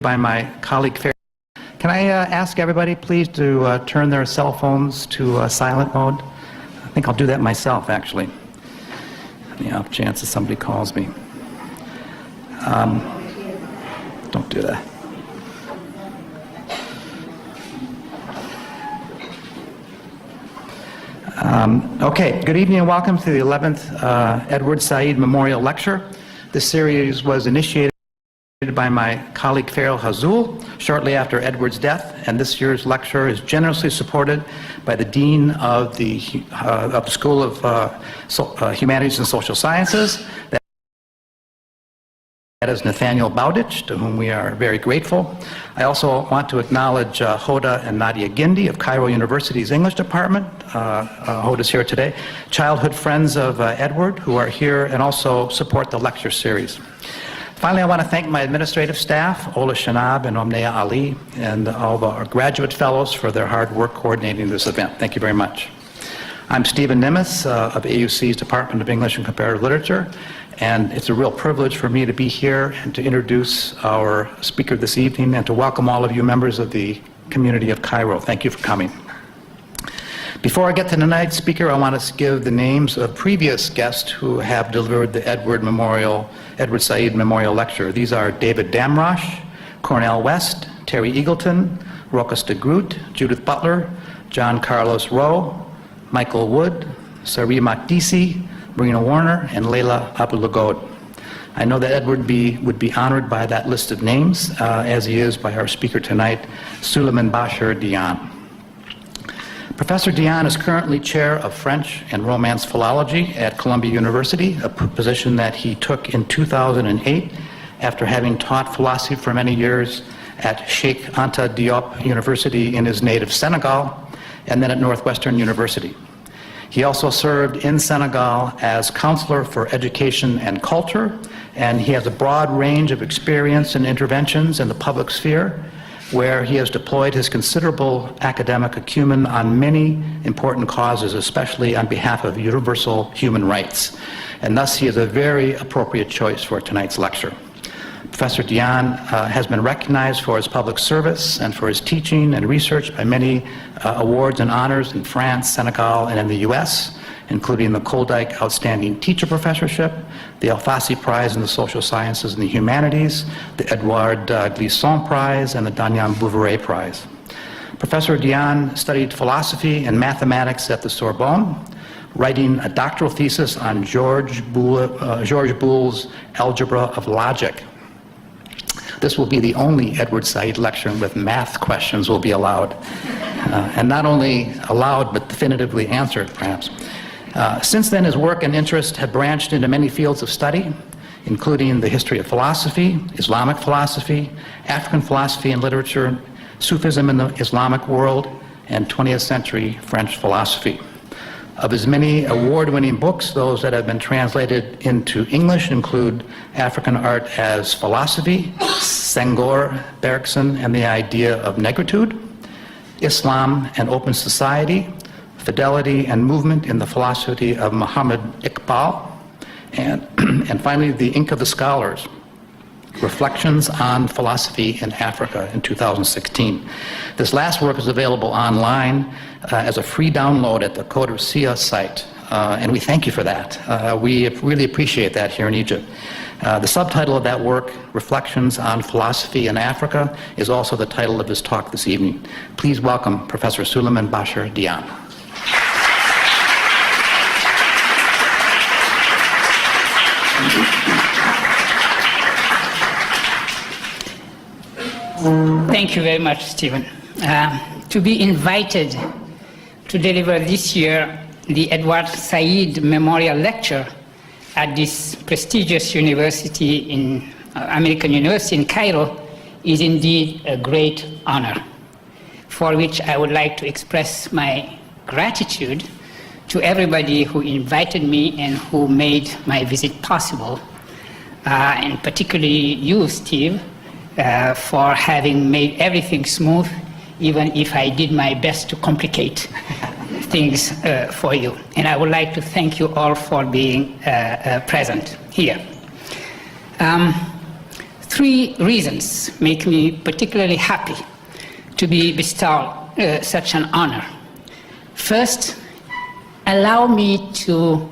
by my colleague. Can I ask everybody please to turn their cell phones to silent mode? I think I'll do that myself, actually, on the off chance that somebody calls me. Don't do that. Okay, good evening and welcome to the 11th Edward Said Memorial Lecture. This series was initiated by my colleague Farrell Hazul shortly after Edward's death, and this year's lecture is generously supported by the Dean of the School of Humanities and Social Sciences. That is Nathaniel Bowditch, to whom we are very grateful. I also want to acknowledge Hoda and Nadia Gindi of Cairo University's English Department. Hoda's here today. Childhood friends of Edward who are here and also support the lecture series. Finally, I want to thank my administrative staff, Ola Shanab and Omneya Ali, and all of our graduate fellows for their hard work coordinating this event. Thank you very much. I'm Stephen Nimitz of AUC's Department of English and Comparative Literature, and it's a real privilege for me to be here and to introduce our speaker this evening and to welcome all of you members of the community of Cairo. Thank you for coming. Before I get to tonight's speaker, I want to give the names of previous guests who have delivered the Edward Said Memorial Lecture. These are David Damrosch, Cornell West, Terry Eagleton, Rokas de Groot, Judith Butler, John Carlos Rowe, Michael Wood, Sari Makdisi, Marina Warner, and Leila Abulagod. I know that Edward would be honored by that list of names, as he is by our speaker tonight, Souleymane Bachir Diagne. Professor Diagne is currently chair of French and Romance Philology at Columbia University, a position that he took in 2008 after having taught philosophy for many years at Sheikh Anta Diop University in his native Senegal, and then at Northwestern University. He also served in Senegal as counselor for education and culture, and he has a broad range of experience and interventions in the public sphere, where he has deployed his considerable academic acumen on many important causes, especially on behalf of universal human rights. And thus he is a very appropriate choice for tonight's lecture. Professor Diagne has been recognized for his public service and for his teaching and research by many awards and honors in France, Senegal, and in the US, including the Koldyke Outstanding Teacher Professorship, the Alfasi Prize in the Social Sciences and the Humanities, the Edouard Glissant Prize, and the Dagnan Bouveret Prize. Professor Diagne studied philosophy and mathematics at the Sorbonne, writing a doctoral thesis on Georges Boole's Algebra of Logic. This will be the only Edward Said lecture with math questions will be allowed. And not only allowed, but definitively answered, perhaps. Since then, his work and interest have branched into many fields of study, including the history of philosophy, Islamic philosophy, African philosophy and literature, Sufism in the Islamic world, and 20th century French philosophy. Of his many award-winning books, those that have been translated into English include African Art as Philosophy, Senghor, Bergson, and the Idea of Negritude, Islam and Open Society, Fidelity and Movement in the Philosophy of Muhammad Iqbal, and finally, The Ink of the Scholars, Reflections on Philosophy in Africa in 2016. This last work is available online as a free download at the Codicea site, and we thank you for that. We really appreciate that here in Egypt. The subtitle of that work, Reflections on Philosophy in Africa, is also the title of his talk this evening. Please welcome Professor Souleymane Bachir Diagne. Thank you very much, Stephen. To be invited to deliver this year the Edward Said Memorial Lecture at this prestigious university in American University in Cairo is indeed a great honor, for which I would like to express my gratitude to everybody who invited me and who made my visit possible, and particularly you, Steve, for having made everything smooth, even if I did my best to complicate things for you. And I would like to thank you all for being present here. Three reasons make me particularly happy to be bestowed such an honor. First, allow me to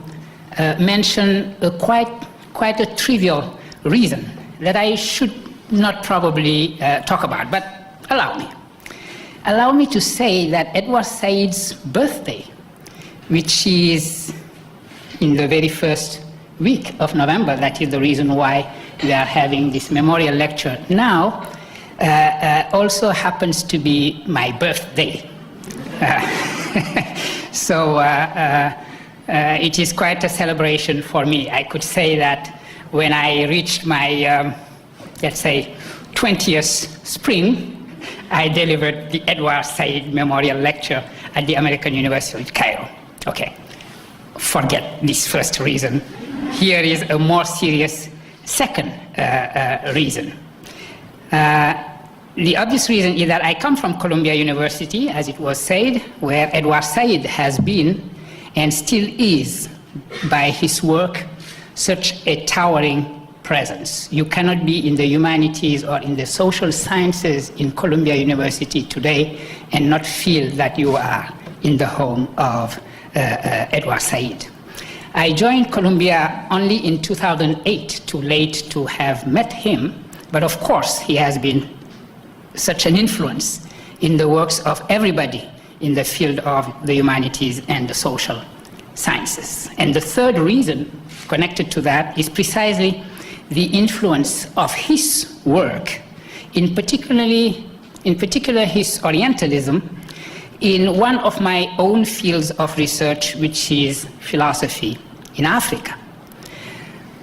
mention a quite a trivial reason that I should not probably talk about, but allow me. Allow me to say that Edward Said's birthday, which is in the very first week of November, that is the reason why we are having this memorial lecture now, also happens to be my birthday. So it is quite a celebration for me. I could say that when I reached my, let's say, 20th spring, I delivered the Edward Said Memorial Lecture at the American University of Cairo. Okay, forget this first reason. Here is a more serious second reason. The obvious reason is that I come from Columbia University, as it was said, where Edward Said has been and still is, by his work, such a towering presence. You cannot be in the humanities or in the social sciences in Columbia University today and not feel that you are in the home of Edward Said. I joined Columbia only in 2008, too late to have met him, but of course he has been such an influence in the works of everybody in the field of the humanities and the social sciences. And the third reason connected to that is precisely the influence of his work, in particular his Orientalism, in one of my own fields of research, which is philosophy in Africa.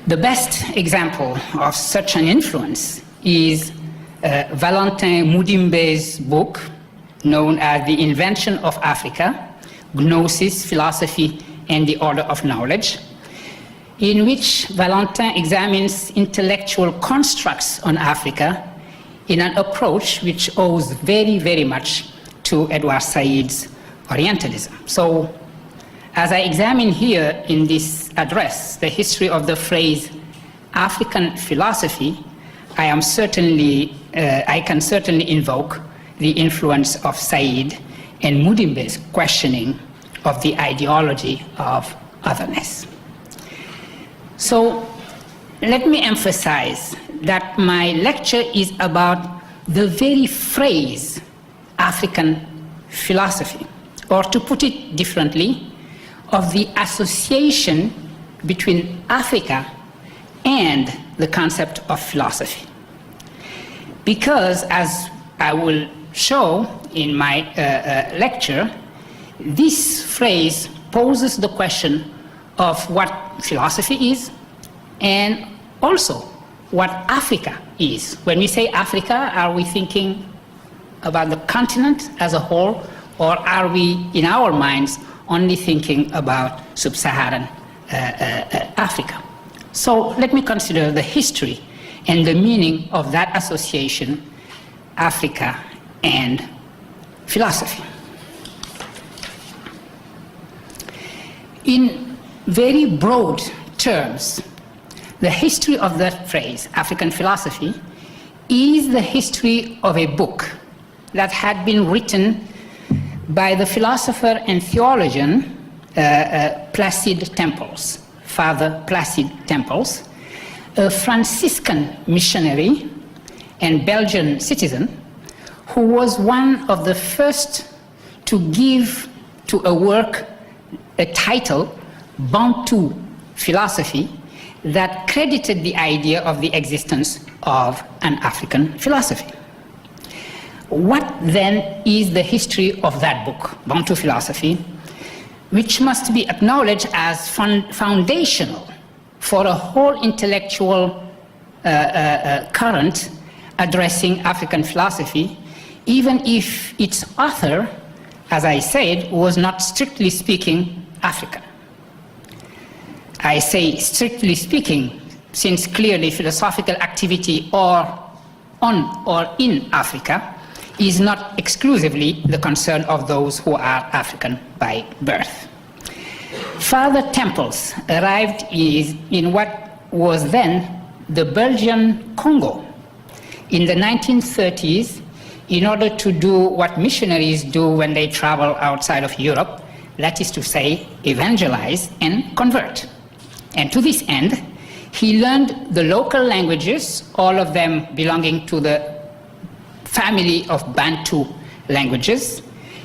The best example of such an influence is Valentin Mudimbe's book, known as The Invention of Africa, Gnosis, Philosophy, and the Order of Knowledge, in which Valentin examines intellectual constructs on Africa in an approach which owes very, very much to Edward Said's Orientalism. So, as I examine here in this address the history of the phrase African philosophy, I can certainly invoke the influence of Said and Mudimbe's questioning of the ideology of otherness. So let me emphasize that my lecture is about the very phrase African philosophy, or to put it differently, of the association between Africa and the concept of philosophy. Because, as I will show in my lecture, this phrase poses the question of what philosophy is and also what Africa is. When we say Africa, are we thinking about the continent as a whole, or are we, in our minds, only thinking about sub-Saharan Africa? So let me consider the history and the meaning of that association, Africa and philosophy. In very broad terms, the history of that phrase, African philosophy, is the history of a book that had been written by the philosopher and theologian Placide Tempels, Father Placide Tempels, a Franciscan missionary and Belgian citizen who was one of the first to give to a work a title, Bantu philosophy, that credited the idea of the existence of an African philosophy. What then is the history of that book, Bantu philosophy, which must be acknowledged as foundational for a whole intellectual current addressing African philosophy, even if its author, as I said, was not strictly speaking African. I say strictly speaking, since clearly philosophical activity on or in Africa is not exclusively the concern of those who are African by birth. Father Tempels arrived in what was then the Belgian Congo in the 1930s, in order to do what missionaries do when they travel outside of Europe, that is to say, evangelize and convert. And to this end, he learned the local languages, all of them belonging to the family of Bantu languages.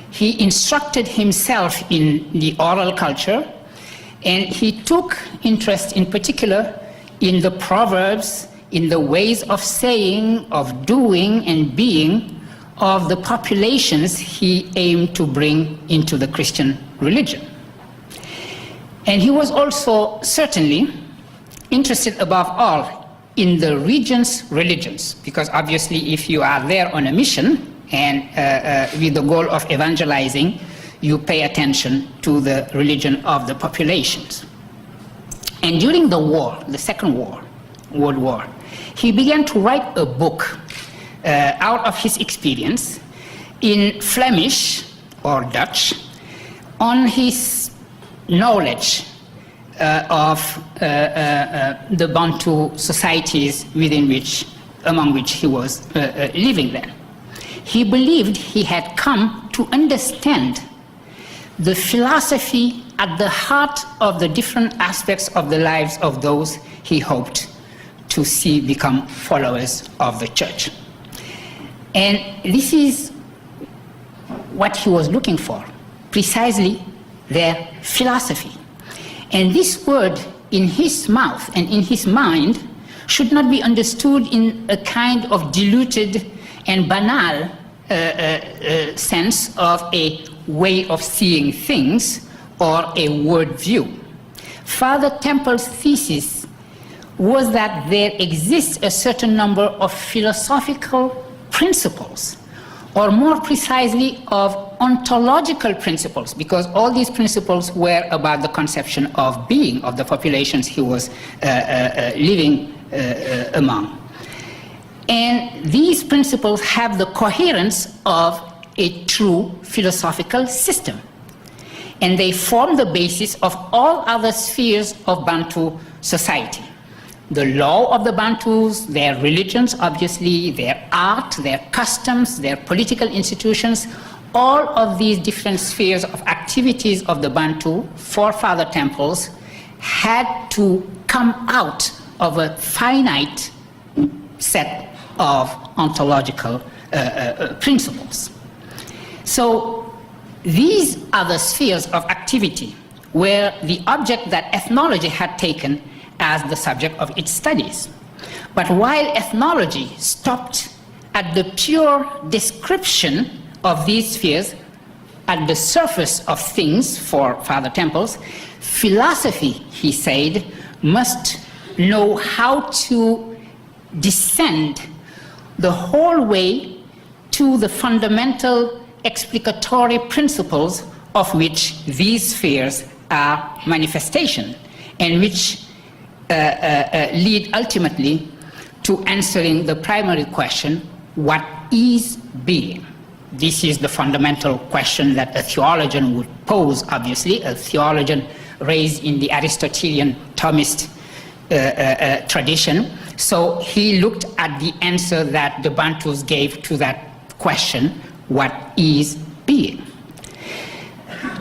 He instructed himself in the oral culture, and he took interest in particular in the proverbs, in the ways of saying, of doing and being of the populations he aimed to bring into the Christian religion. And he was also certainly interested above all in the region's religions, because obviously if you are there on a mission and with the goal of evangelizing, you pay attention to the religion of the populations. And during the war, the Second World War, he began to write a book out of his experience in Flemish or Dutch on his knowledge of the Bantu societies among which he was living then. He believed he had come to understand the philosophy at the heart of the different aspects of the lives of those he hoped to see become followers of the church. And this is what he was looking for, precisely their philosophy. And this word in his mouth and in his mind should not be understood in a kind of diluted and banal sense of a way of seeing things or a worldview. Father Temple's thesis was that there exists a certain number of philosophical principles, or more precisely of ontological principles, because all these principles were about the conception of being of the populations he was living among. And these principles have the coherence of a true philosophical system. And they form the basis of all other spheres of Bantu society. The law of the Bantus, their religions, obviously, their art, their customs, their political institutions, all of these different spheres of activities of the Bantu for Father Temples had to come out of a finite set of ontological principles. So these are the spheres of activity were the object that ethnology had taken as the subject of its studies. But while ethnology stopped at the pure description of these spheres at the surface of things for Father Temples, philosophy, he said, must know how to descend the whole way to the fundamental explicatory principles of which these spheres are manifestation, and which lead ultimately to answering the primary question, what is being? This is the fundamental question that a theologian would pose, obviously, a theologian raised in the Aristotelian Thomist tradition. So he looked at the answer that the Bantus gave to that question, what is being?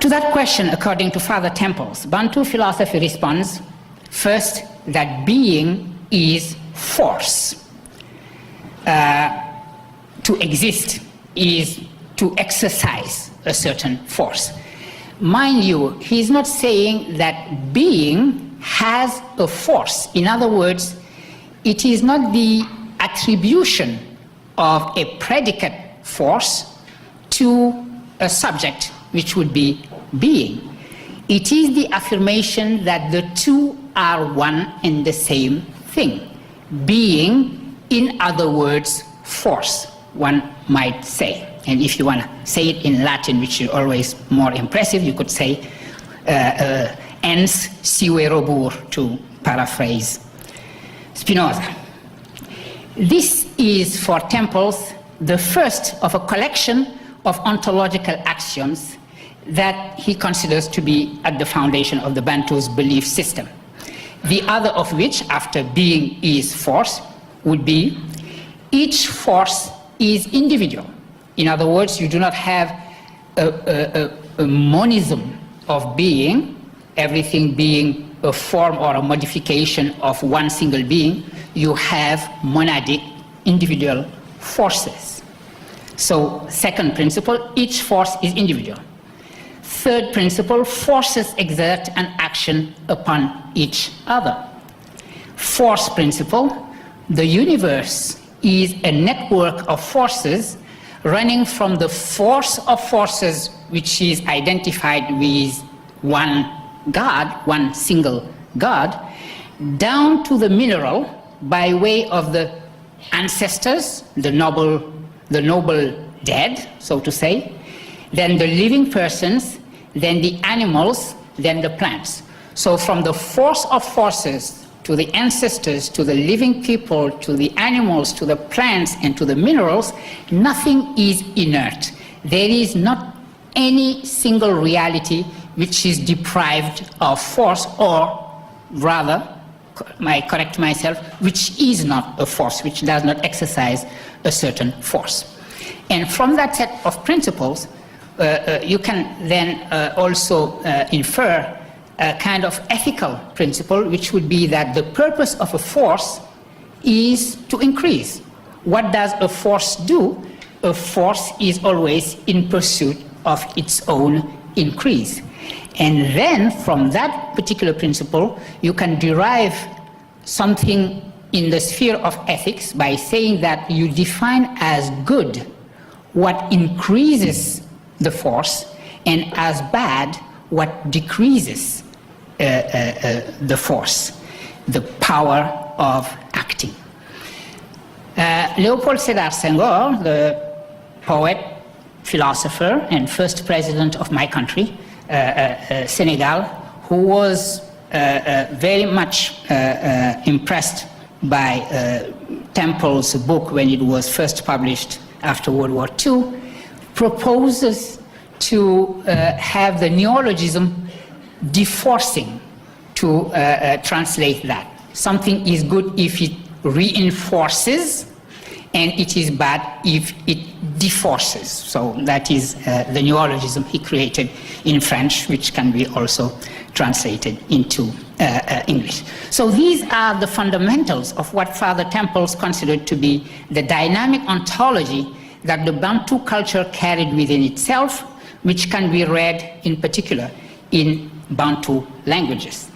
To that question, according to Father Temples, Bantu philosophy responds, first, that being is force. To exist is to exercise a certain force. Mind you, he's not saying that being has a force. In other words, it is not the attribution of a predicate force to a subject, which would be being. It is the affirmation that the two are one and the same thing. Being, in other words, force, one might say. And if you want to say it in Latin, which is always more impressive, you could say ens sive robur, to paraphrase Spinoza. This is for Temples the first of a collection of ontological axioms that he considers to be at the foundation of the Bantu's belief system. The other of which, after being is force, would be each force is individual. In other words, you do not have a monism of being, everything being a form or a modification of one single being. You have monadic individual forces. So, second principle, each force is individual. Third principle, forces exert an action upon each other. Fourth principle, the universe is a network of forces running from the force of forces, which is identified with one God, one single God, down to the mineral by way of the ancestors, the noble dead, so to say, then the living persons, then the animals, then the plants. So from the force of forces to the ancestors, to the living people, to the animals, to the plants, and to the minerals, nothing is inert. There is not any single reality which is deprived of force, or rather, I correct myself, which is not a force, which does not exercise a certain force. And from that set of principles, you can then also infer a kind of ethical principle, which would be that the purpose of a force is to increase. What does a force do? A force is always in pursuit of its own increase. And then from that particular principle, you can derive something in the sphere of ethics by saying that you define as good what increases the force, and as bad what decreases the force, the power of acting. Léopold Sédar Senghor, the poet, philosopher, and first president of my country, Senegal, who was very much impressed by Temple's book when it was first published after World War II, proposes to have the neologism deforcing, to translate that. Something is good if it reinforces, and it is bad if it deforces. So that is the neologism he created in French, which can be also translated into English. So these are the fundamentals of what Father Temples considered to be the dynamic ontology that the Bantu culture carried within itself, which can be read in particular in Bantu languages.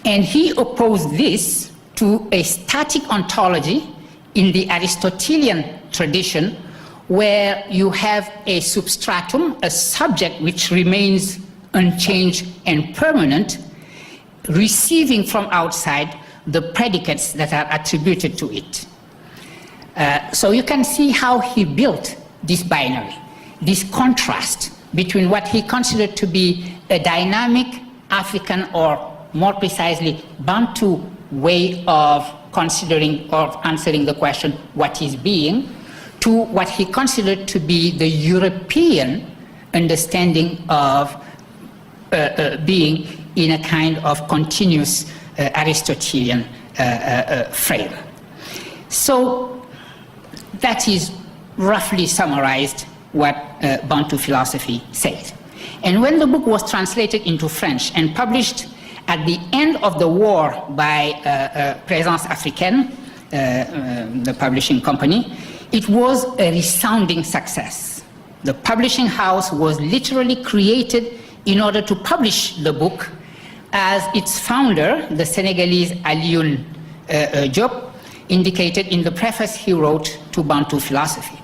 And he opposed this to a static ontology in the Aristotelian tradition, where you have a substratum, a subject which remains unchanged and permanent, receiving from outside the predicates that are attributed to it. So you can see how he built this binary, this contrast between what he considered to be a dynamic African, or more precisely Bantu, way of considering or answering the question, what is being, to what he considered to be the European understanding of being in a kind of continuous Aristotelian frame. So that is roughly summarized what Bantu philosophy says. And when the book was translated into French and published at the end of the war by Présence Africaine, the publishing company, it was a resounding success. The publishing house was literally created in order to publish the book, as its founder, the Senegalese Alioune Diop, indicated in the preface he wrote to Bantu philosophy.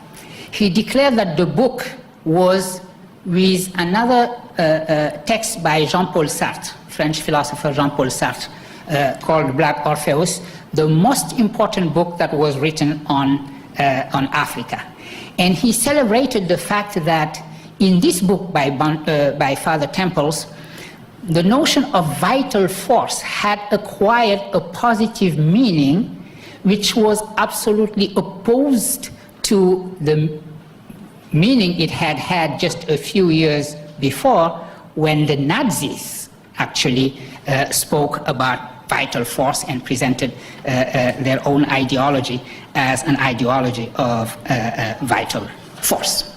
He declared that the book was, with another text by Jean-Paul Sartre, French philosopher Jean-Paul Sartre, called Black Orpheus, the most important book that was written on Africa. And he celebrated the fact that in this book by Father Temples, the notion of vital force had acquired a positive meaning which was absolutely opposed to the meaning it had had just a few years before, when the Nazis actually spoke about vital force and presented their own ideology as an ideology of vital force.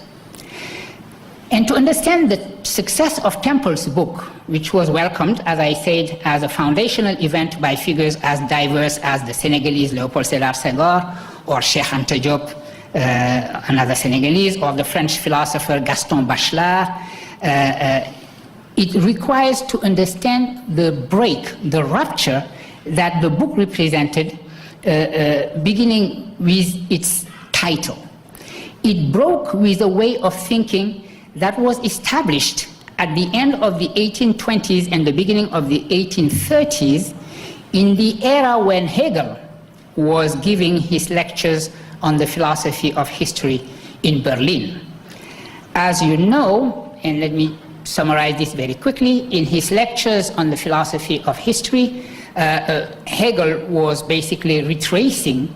And to understand the success of Temple's book, which was welcomed, as I said, as a foundational event by figures as diverse as the Senegalese Léopold Sédar Senghor, or Cheikh Anta Diop, another Senegalese, or the French philosopher Gaston Bachelard, it requires to understand the break, the rupture that the book represented, beginning with its title. It broke with a way of thinking that was established at the end of the 1820s and the beginning of the 1830s, in the era when Hegel was giving his lectures on the philosophy of history in Berlin. As you know, and let me summarize this very quickly, in his lectures on the philosophy of history, Hegel was basically retracing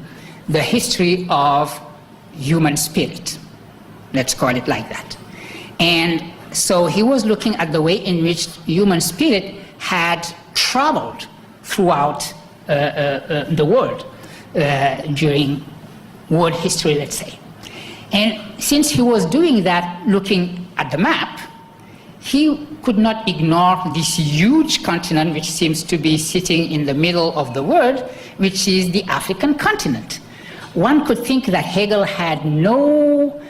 the history of human spirit. Let's call it like that. And so he was looking at the way in which human spirit had traveled throughout the world during world history, let's say. And since he was doing that, looking at the map, he could not ignore this huge continent which seems to be sitting in the middle of the world, which is the African continent. One could think that Hegel had no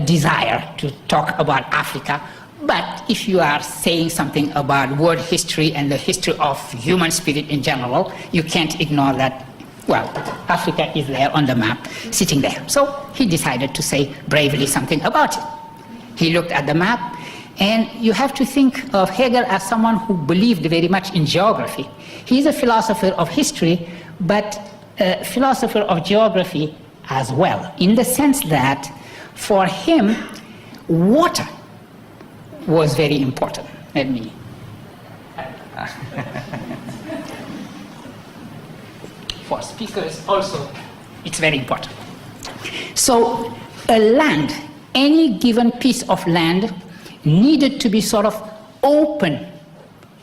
desire to talk about Africa, but if you are saying something about world history and the history of human spirit in general, you can't ignore that, well, Africa is there on the map, sitting there. So he decided to say bravely something about it. He looked at the map, and you have to think of Hegel as someone who believed very much in geography. He's a philosopher of history, but a philosopher of geography as well, in the sense that for him, water was very important. Let me. For speakers also, it's very important. So a land, any given piece of land, needed to be sort of open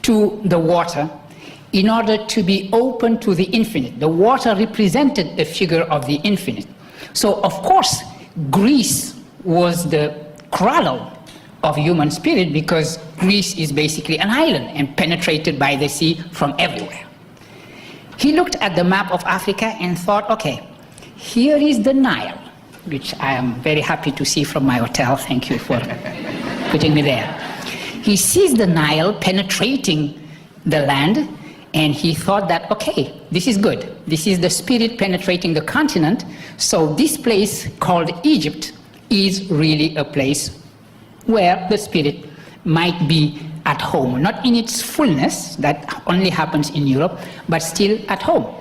to the water in order to be open to the infinite. The water represented a figure of the infinite. So of course, Greece was the cradle of human spirit, because Greece is basically an island and penetrated by the sea from everywhere. He looked at the map of Africa and thought, okay, here is the Nile, which I am very happy to see from my hotel. Thank you for putting me there. He sees the Nile penetrating the land, and he thought that, okay, this is good. This is the spirit penetrating the continent. So this place called Egypt is really a place where the spirit might be at home, not in its fullness, that only happens in Europe, but still at home.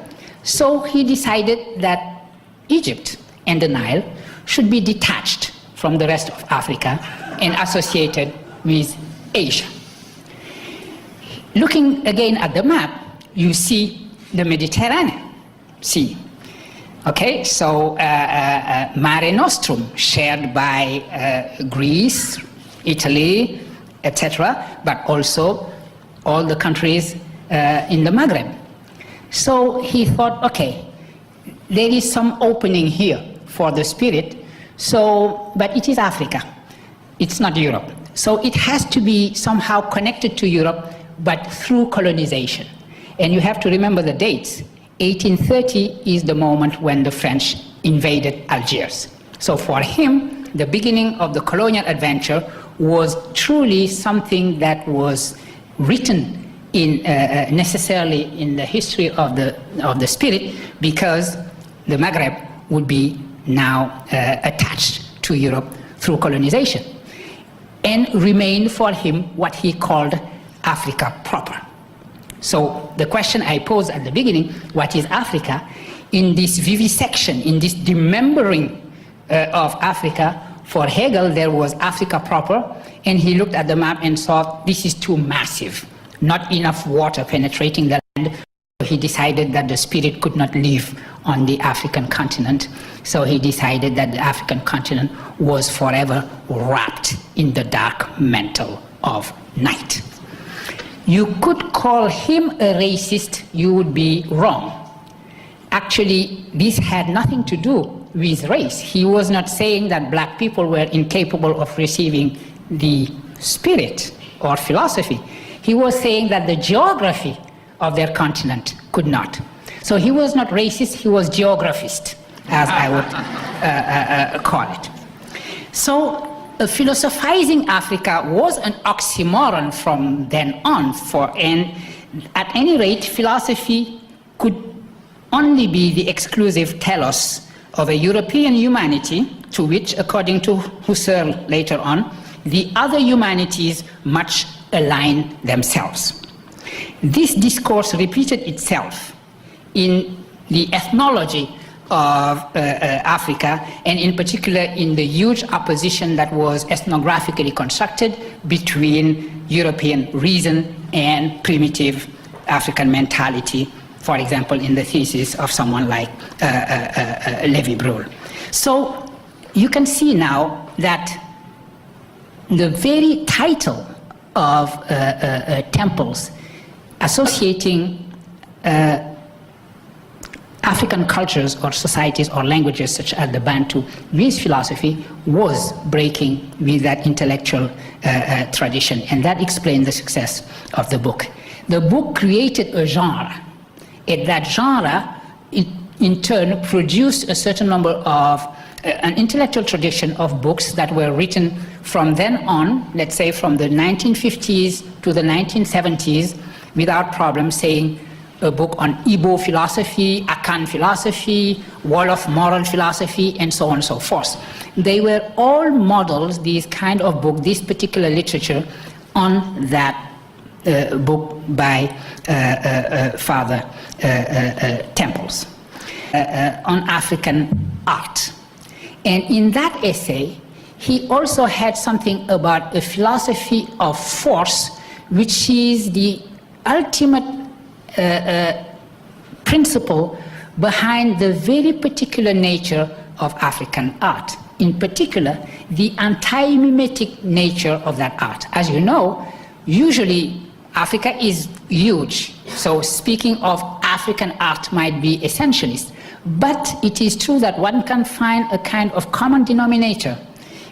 So he decided that Egypt and the Nile should be detached from the rest of Africa and associated with Asia. Looking again at the map, you see the Mediterranean Sea. Okay, so Mare Nostrum, shared by Greece, Italy, etc., but also all the countries in the Maghreb. So he thought, okay, there is some opening here for the spirit, so, but it is Africa, it's not Europe. So it has to be somehow connected to Europe, but through colonization. And you have to remember the dates. 1830 is the moment when the French invaded Algiers. So for him, the beginning of the colonial adventure was truly something that was written in, necessarily in the history of the spirit, because the Maghreb would be now attached to Europe through colonization, and remain for him what he called Africa proper. So the question I posed at the beginning, what is Africa? In this vivisection, in this dismembering of Africa, for Hegel there was Africa proper, and he looked at the map and thought, this is too massive, not enough water penetrating the land. So he decided that the spirit could not live on the African continent. So he decided that the African continent was forever wrapped in the dark mantle of night. You could call him a racist, you would be wrong. Actually, this had nothing to do with race. He was not saying that black people were incapable of receiving the spirit or philosophy. He was saying that the geography of their continent could not. So he was not racist, he was geographist, as I would call it. So philosophizing Africa was an oxymoron from then on, and at any rate, philosophy could only be the exclusive telos of a European humanity to which, according to Husserl later on, the other humanities much align themselves. This discourse repeated itself in the ethnology of Africa, and in particular in the huge opposition that was ethnographically constructed between European reason and primitive African mentality, for example, in the thesis of someone like Lévi-Brul. So you can see now that the very title of temples associating African cultures or societies or languages such as the Bantu with philosophy was breaking with that intellectual tradition, and that explained the success of the book. The book created a genre, and that genre in turn produced a certain number of an intellectual tradition of books that were written from then on, let's say from the 1950s to the 1970s, without problem, saying a book on Igbo philosophy, Akan philosophy, Wolof moral philosophy, and so on and so forth. They were all models, these kind of book, this particular literature, on that book by Father Temples on African art. And in that essay, he also had something about a philosophy of force, which is the ultimate principle behind the very particular nature of African art. In particular, the anti-mimetic nature of that art. As you know, usually Africa is huge, so speaking of African art might be essentialist, but it is true that one can find a kind of common denominator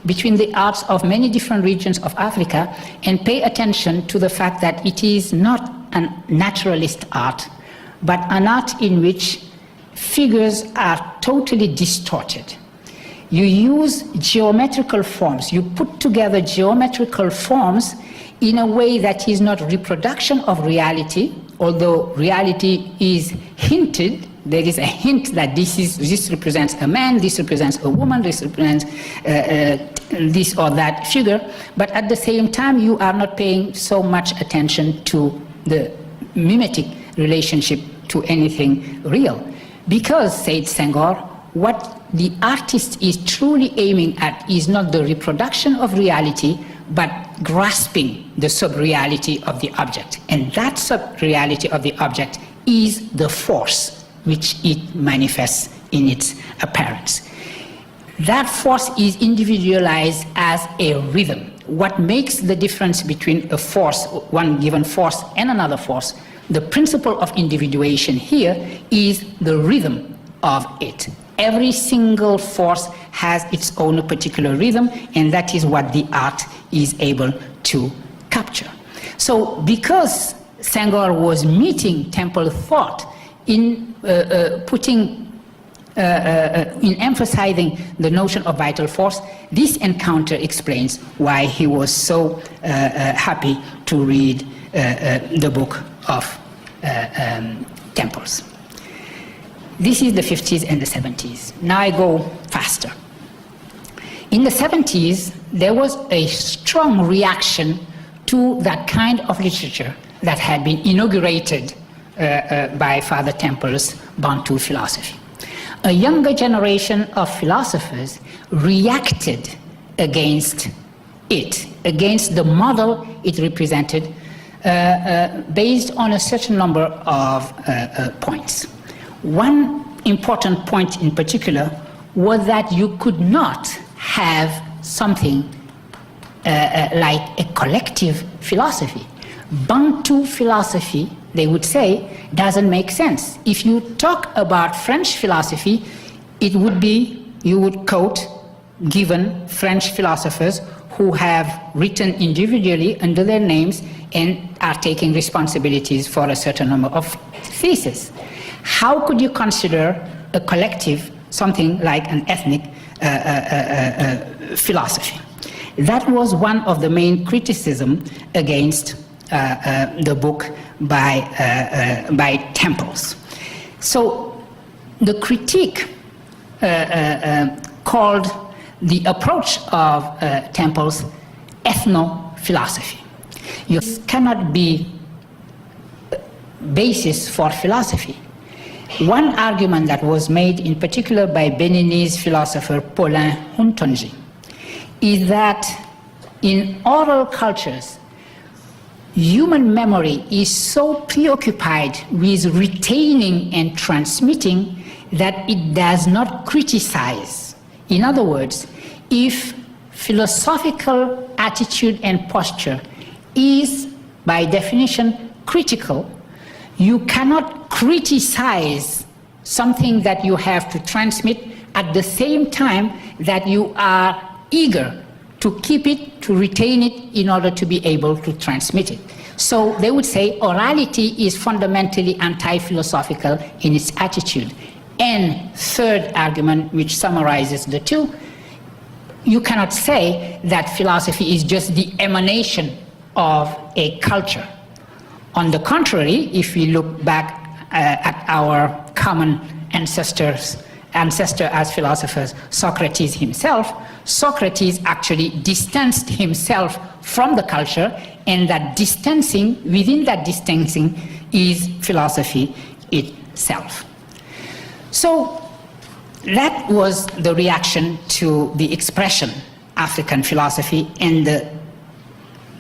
between the arts of many different regions of Africa, and pay attention to the fact that it is not a naturalist art, but an art in which figures are totally distorted. You use geometrical forms, you put together geometrical forms in a way that is not reproduction of reality, although reality is hinted. There is a hint that this represents a man, this represents a woman, this represents this or that figure, but at the same time you are not paying so much attention to the mimetic relationship to anything real. Because, said Senghor, what the artist is truly aiming at is not the reproduction of reality, but grasping the sub-reality of the object. And that sub-reality of the object is the force which it manifests in its appearance. That force is individualized as a rhythm. What makes the difference between a force, one given force, and another force, the principle of individuation here is the rhythm of it. Every single force has its own particular rhythm, and that is what the art is able to capture. So because Senghor was meeting temple thought in in emphasizing the notion of vital force, this encounter explains why he was so happy to read the book of Temples. This is the 50s and the 70s. Now I go faster. In the 70s, there was a strong reaction to that kind of literature that had been inaugurated by Father Temple's Bantu philosophy. A younger generation of philosophers reacted against it, against the model it represented, based on a certain number of points. One important point in particular was that you could not have something like a collective philosophy, Bantu philosophy, they would say, doesn't make sense. If you talk about French philosophy, it would be, you would quote given French philosophers who have written individually under their names and are taking responsibilities for a certain number of theses. How could you consider a collective something like an ethnic philosophy? That was one of the main criticisms against the book by Temples. So the critique called the approach of Temples ethno-philosophy. You cannot be basis for philosophy. One argument that was made in particular by Beninese philosopher Paulin Huntonji is that in oral cultures, human memory is so preoccupied with retaining and transmitting that it does not criticize. In other words, if philosophical attitude and posture is by definition critical, you cannot criticize something that you have to transmit at the same time that you are eager to keep it, to retain it in order to be able to transmit it. So they would say orality is fundamentally anti-philosophical in its attitude. And third argument, which summarizes the two, you cannot say that philosophy is just the emanation of a culture. On the contrary, if we look back at our common ancestor as philosophers, Socrates himself, Socrates actually distanced himself from the culture, and that distancing, within that distancing, is philosophy itself. So that was the reaction to the expression African philosophy and the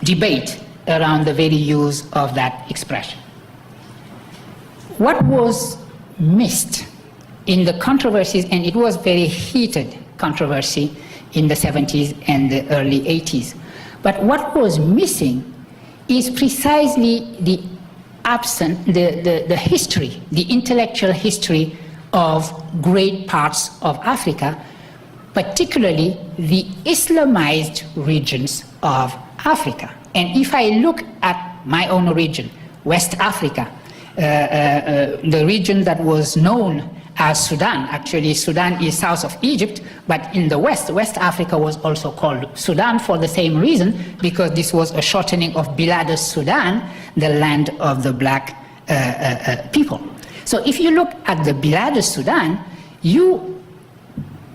debate around the very use of that expression. What was missed in the controversies, and it was very heated controversy in the 70s and the early 80s, but what was missing is precisely the history, the intellectual history of great parts of Africa, particularly the Islamized regions of Africa. And if I look at my own region, West Africa, the region that was known as Sudan, actually Sudan is south of Egypt, but in the West Africa was also called Sudan for the same reason, because this was a shortening of Bilad Sudan, the land of the black people. So if you look at the Bilad Sudan, you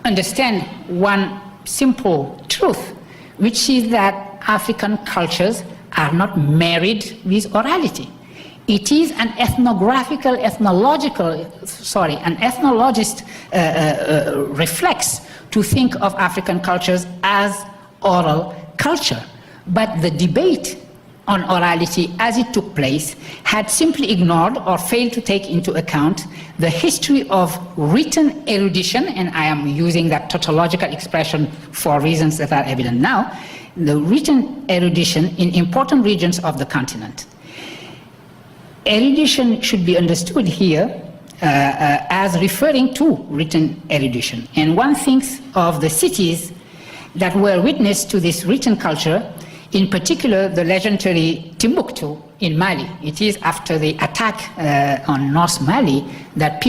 understand one simple truth, which is that African cultures are not married with orality. It is an ethnologist reflex to think of African cultures as oral culture. But the debate on orality as it took place had simply ignored or failed to take into account the history of written erudition, and I am using that tautological expression for reasons that are evident now, the written erudition in important regions of the continent. Erudition should be understood here as referring to written erudition. And one thinks of the cities that were witness to this written culture, in particular the legendary Timbuktu in Mali. It is after the attack on North Mali that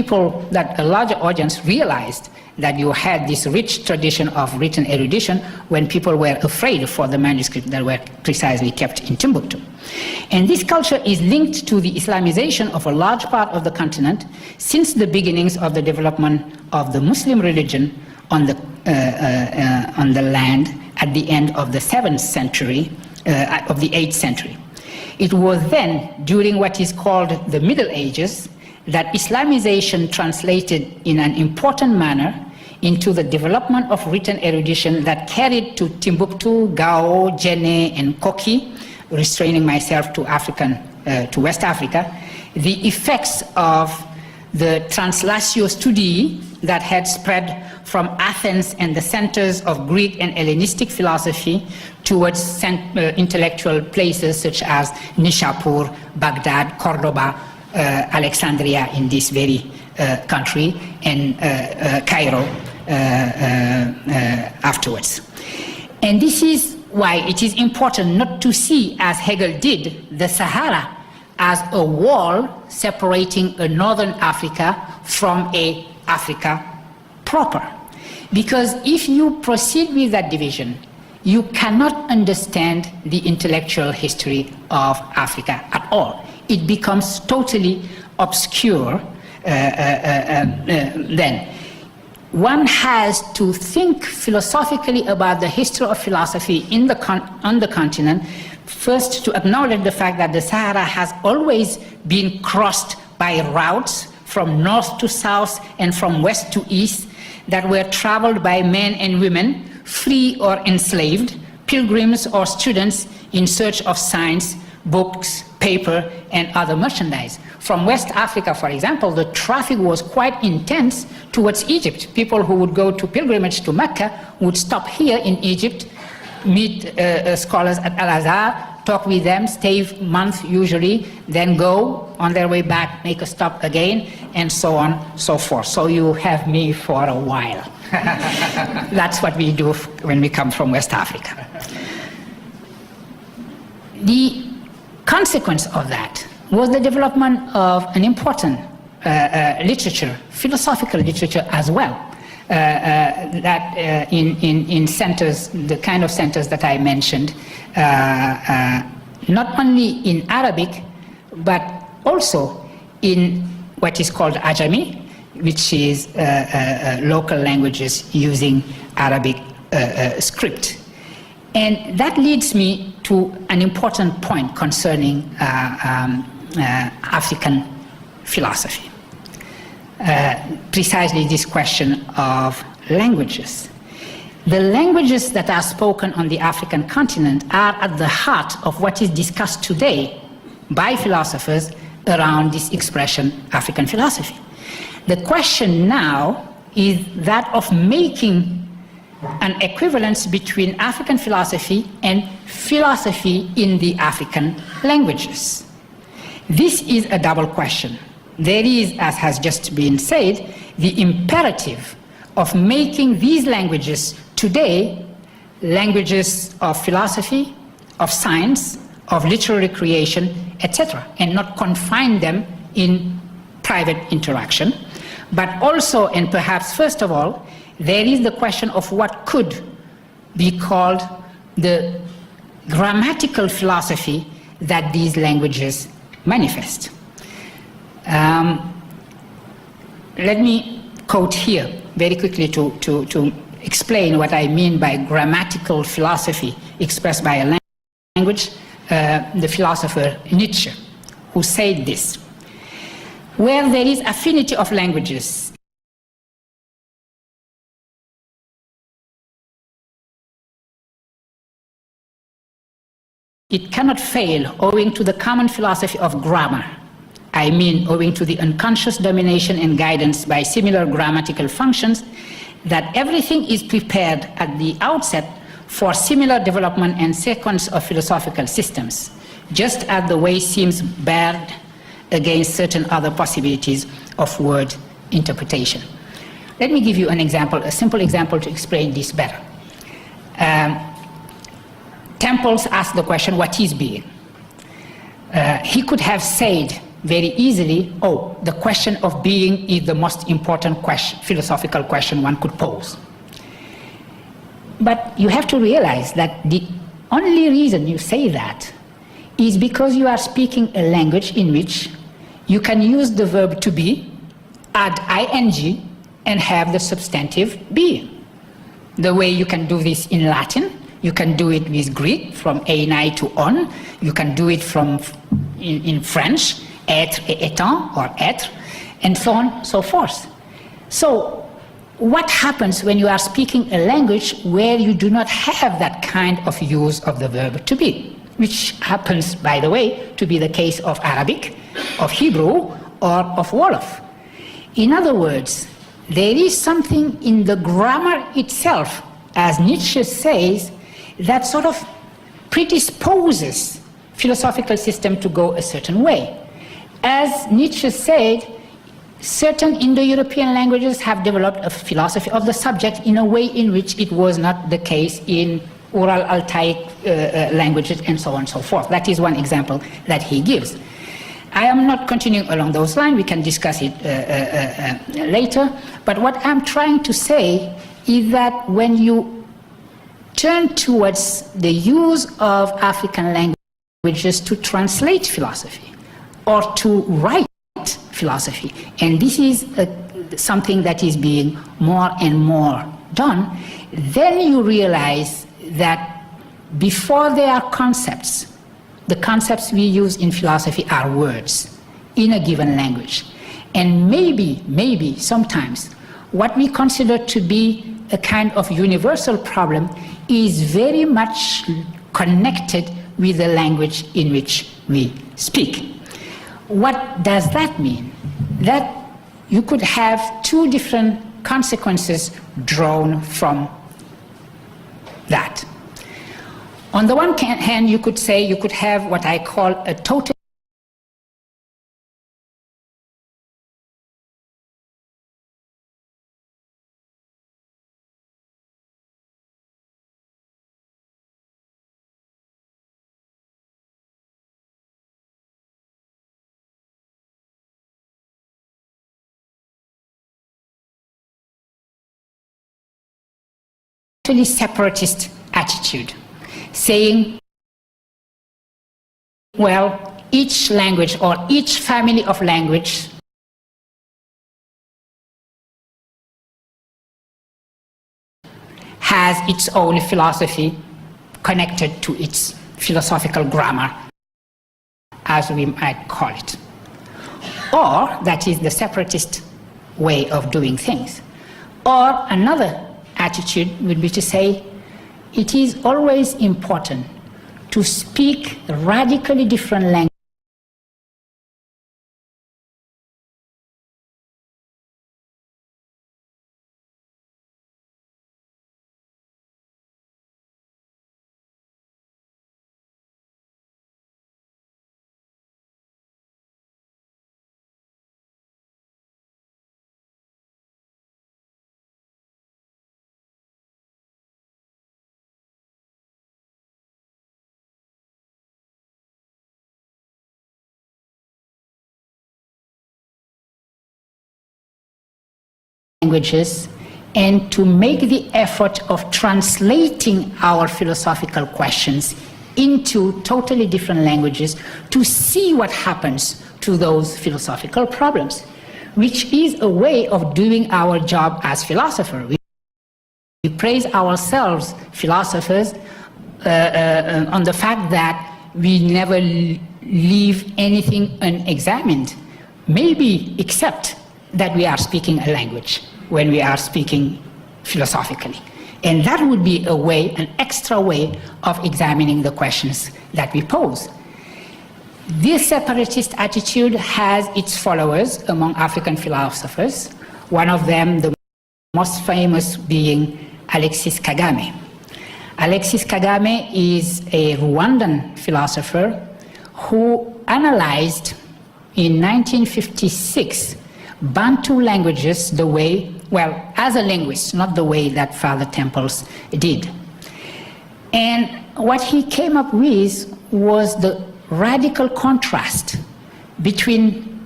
a larger audience realized that you had this rich tradition of written erudition when people were afraid for the manuscripts that were precisely kept in Timbuktu. And this culture is linked to the Islamization of a large part of the continent since the beginnings of the development of the Muslim religion on the land at the end of the 7th century, of the 8th century. It was then, during what is called the Middle Ages, that Islamization translated in an important manner into the development of written erudition that carried to Timbuktu, Gao, Djenné, and Koki, restraining myself to West Africa, the effects of the translatio studii that had spread from Athens and the centers of Greek and Hellenistic philosophy towards intellectual places such as Nishapur, Baghdad, Cordoba, Alexandria in this very country, and Cairo afterwards. And this is why it is important not to see, as Hegel did, the Sahara as a wall separating a northern Africa from a Africa proper. Because if you proceed with that division, you cannot understand the intellectual history of Africa at all. It becomes totally obscure then. One has to think philosophically about the history of philosophy on the continent, first to acknowledge the fact that the Sahara has always been crossed by routes from north to south and from west to east that were traveled by men and women, free or enslaved, pilgrims or students in search of science, books, paper, and other merchandise. From West Africa, for example, the traffic was quite intense towards Egypt. People who would go to pilgrimage to Mecca would stop here in Egypt, meet scholars at Al-Azhar, talk with them, stay a month usually, then go on their way back, make a stop again, and so on, so forth. So you have me for a while. That's what we do when we come from West Africa. The consequence of that was the development of an important literature, philosophical literature as well, that in centers, the kind of centers that I mentioned, not only in Arabic, but also in what is called Ajami, which is local languages using Arabic script. And that leads me to an important point concerning African philosophy. Precisely this question of languages. The languages that are spoken on the African continent are at the heart of what is discussed today by philosophers around this expression, African philosophy. The question now is that of making an equivalence between African philosophy and philosophy in the African languages. This is a double question. There is, as has just been said, the imperative of making these languages today languages of philosophy, of science, of literary creation, etc., and not confine them in private interaction. But also, and perhaps first of all, there is the question of what could be called the grammatical philosophy that these languages manifest. Let me quote here very quickly to explain what I mean by grammatical philosophy expressed by a language, the philosopher Nietzsche, who said this: where there is affinity of languages, it cannot fail owing to the common philosophy of grammar. I mean, owing to the unconscious domination and guidance by similar grammatical functions, that everything is prepared at the outset for similar development and sequence of philosophical systems, just as the way seems barred against certain other possibilities of word interpretation. Let me give you an example, a simple example to explain this better. Temples asked the question, what is being? He could have said very easily, oh, the question of being is the most important question, philosophical question one could pose. But you have to realize that the only reason you say that is because you are speaking a language in which you can use the verb to be, add ing, and have the substantive being. The way you can do this in Latin, you can do it with Greek, from einai to on, you can do it in French, être et étant, or être, and so on, so forth. So, what happens when you are speaking a language where you do not have that kind of use of the verb to be, which happens, by the way, to be the case of Arabic, of Hebrew, or of Wolof? In other words, there is something in the grammar itself, as Nietzsche says, that sort of predisposes philosophical system to go a certain way. As Nietzsche said, certain Indo-European languages have developed a philosophy of the subject in a way in which it was not the case in Ural Altaic languages and so on and so forth. That is one example that he gives. I am not continuing along those lines, we can discuss it later, but what I'm trying to say is that when you turn towards the use of African languages to translate philosophy or to write philosophy, and this is something that is being more and more done, then you realize that before there are concepts, the concepts we use in philosophy are words in a given language. And maybe sometimes what we consider to be a kind of universal problem is very much connected with the language in which we speak. What does that mean? That you could have two different consequences drawn from that. On the one hand, you could say you could have what I call a total separatist attitude, saying, well, each language or each family of language has its own philosophy connected to its philosophical grammar, as we might call it. Or that is the separatist way of doing things. Or another attitude would be to say, it is always important to speak radically different languages and to make the effort of translating our philosophical questions into totally different languages to see what happens to those philosophical problems, which is a way of doing our job as philosophers. We praise ourselves, philosophers, on the fact that we never leave anything unexamined, maybe except that we are speaking a language when we are speaking philosophically. And that would be a way, an extra way of examining the questions that we pose. This separatist attitude has its followers among African philosophers, one of them the most famous being Alexis Kagame. Alexis Kagame is a Rwandan philosopher who analyzed in 1956 Bantu languages the way, well, as a linguist, not the way that Father Temples did. And what he came up with was the radical contrast between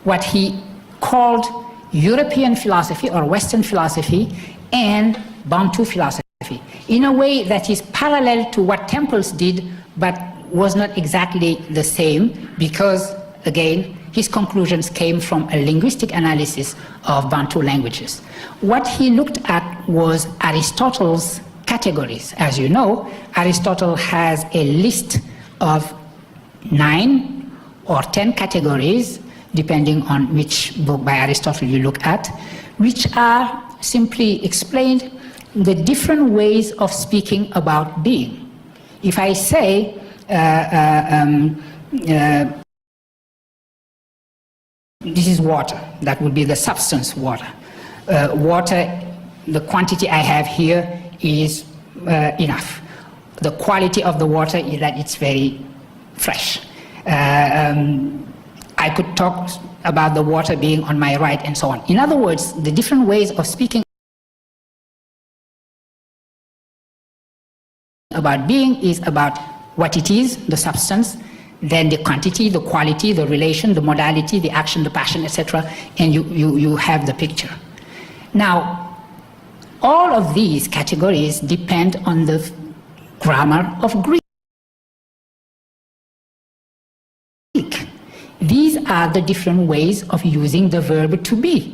what he called European philosophy or Western philosophy and Bantu philosophy, in a way that is parallel to what Temples did, but was not exactly the same, because, again, his conclusions came from a linguistic analysis of Bantu languages. What he looked at was Aristotle's categories. As you know, Aristotle has a list of 9 or 10 categories, depending on which book by Aristotle you look at, which are, simply explained, the different ways of speaking about being. If I say, this is water, that would be the substance water. water, the quantity I have here is enough. The quality of the water is that it's very fresh. I could talk about the water being on my right and so on. In other words, the different ways of speaking about being is about what it is, the substance, then the quantity, the quality, the relation, the modality, the action, the passion, etc., and you have the picture. Now, all of these categories depend on the grammar of Greek. These are the different ways of using the verb to be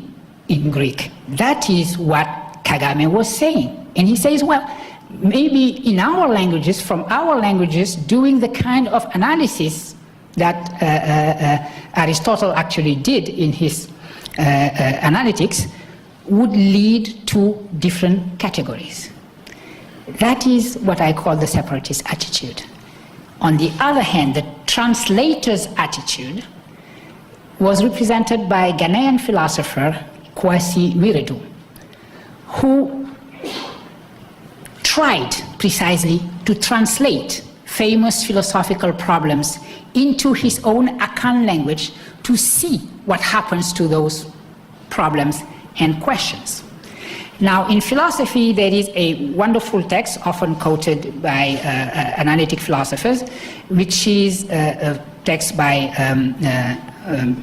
in Greek. That is what Kagame was saying. And he says, well, maybe in our languages, from our languages, doing the kind of analysis that Aristotle actually did in his analytics would lead to different categories. That is what I call the separatist attitude. On the other hand, the translator's attitude was represented by Ghanaian philosopher Kwasi Wiredu, who tried precisely to translate famous philosophical problems into his own Akan language to see what happens to those problems and questions. Now, in philosophy, there is a wonderful text often quoted by analytic philosophers, which is a text by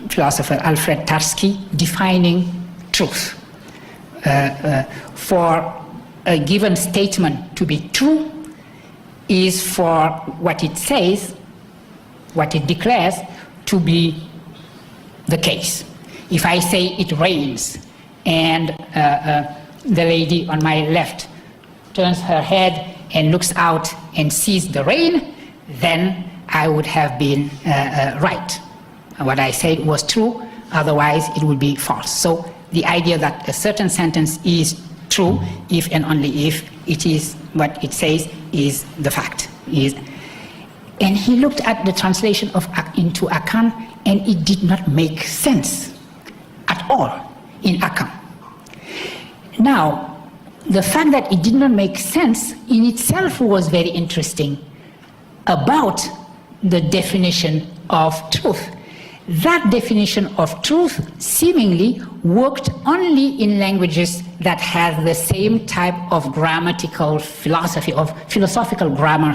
philosopher Alfred Tarski, defining truth. For a given statement to be true is for what it says, what it declares, to be the case. If I say it rains and the lady on my left turns her head and looks out and sees the rain, then I would have been right. What I said was true, otherwise it would be false. So the idea that a certain sentence is true if and only if it is what it says is the fact. And he looked at the translation of into Akan, and it did not make sense at all in Akan. Now, the fact that it did not make sense in itself was very interesting about the definition of truth. That definition of truth seemingly worked only in languages that had the same type of grammatical philosophy, of philosophical grammar,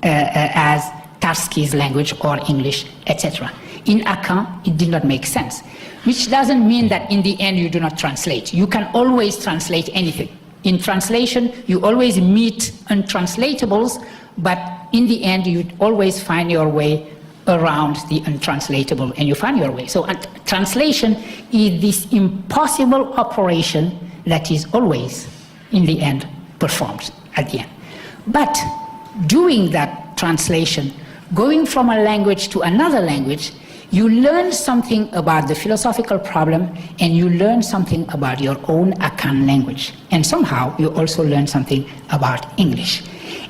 as Tarski's language or English, etc. In Akan, it did not make sense, which doesn't mean that in the end you do not translate. You can always translate anything. In translation, you always meet untranslatables, but in the end you always find your way around the untranslatable, and you find your way. So translation is this impossible operation that is always, in the end, performed at the end. But doing that translation, going from a language to another language, you learn something about the philosophical problem, and you learn something about your own Akan language. And somehow you also learn something about English.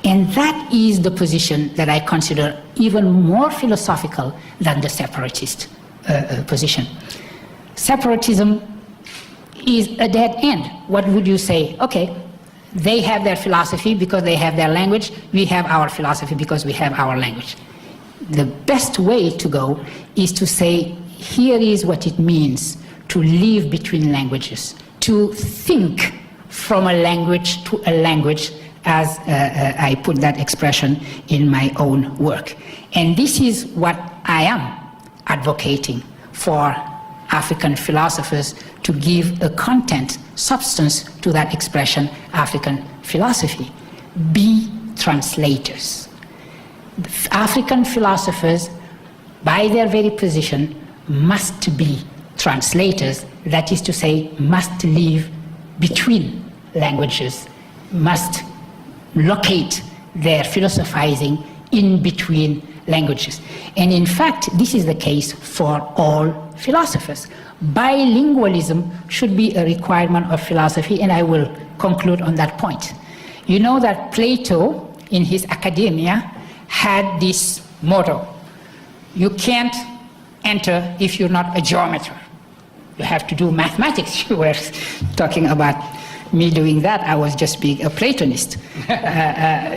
And that is the position that I consider even more philosophical than the separatist position. Separatism is a dead end. What would you say? Okay, they have their philosophy because they have their language. We have our philosophy because we have our language. The best way to go is to say, here is what it means to live between languages, to think from a language to a language, as I put that expression in my own work. And this is what I am advocating for African philosophers, to give a content, substance to that expression, African philosophy. Be translators. African philosophers, by their very position, must be translators, that is to say, must live between languages, must locate their philosophizing in between languages. And in fact, this is the case for all philosophers. Bilingualism should be a requirement of philosophy, and I will conclude on that point. You know that Plato, in his Academia, had this motto: you can't enter if you're not a geometer. You have to do mathematics. You were talking about me doing that. I was just being a Platonist.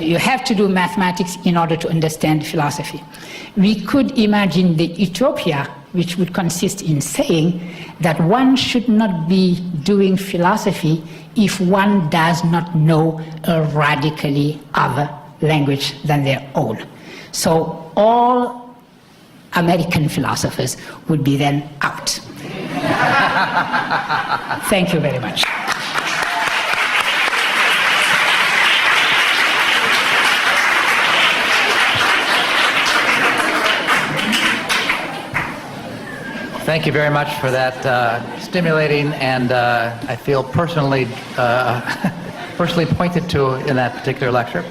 You have to do mathematics in order to understand philosophy. We could imagine the utopia, which would consist in saying that one should not be doing philosophy if one does not know a radically other language than their own. So all American philosophers would be then out. Thank you very much. Thank you very much for that stimulating and I feel personally pointed to in that particular lecture.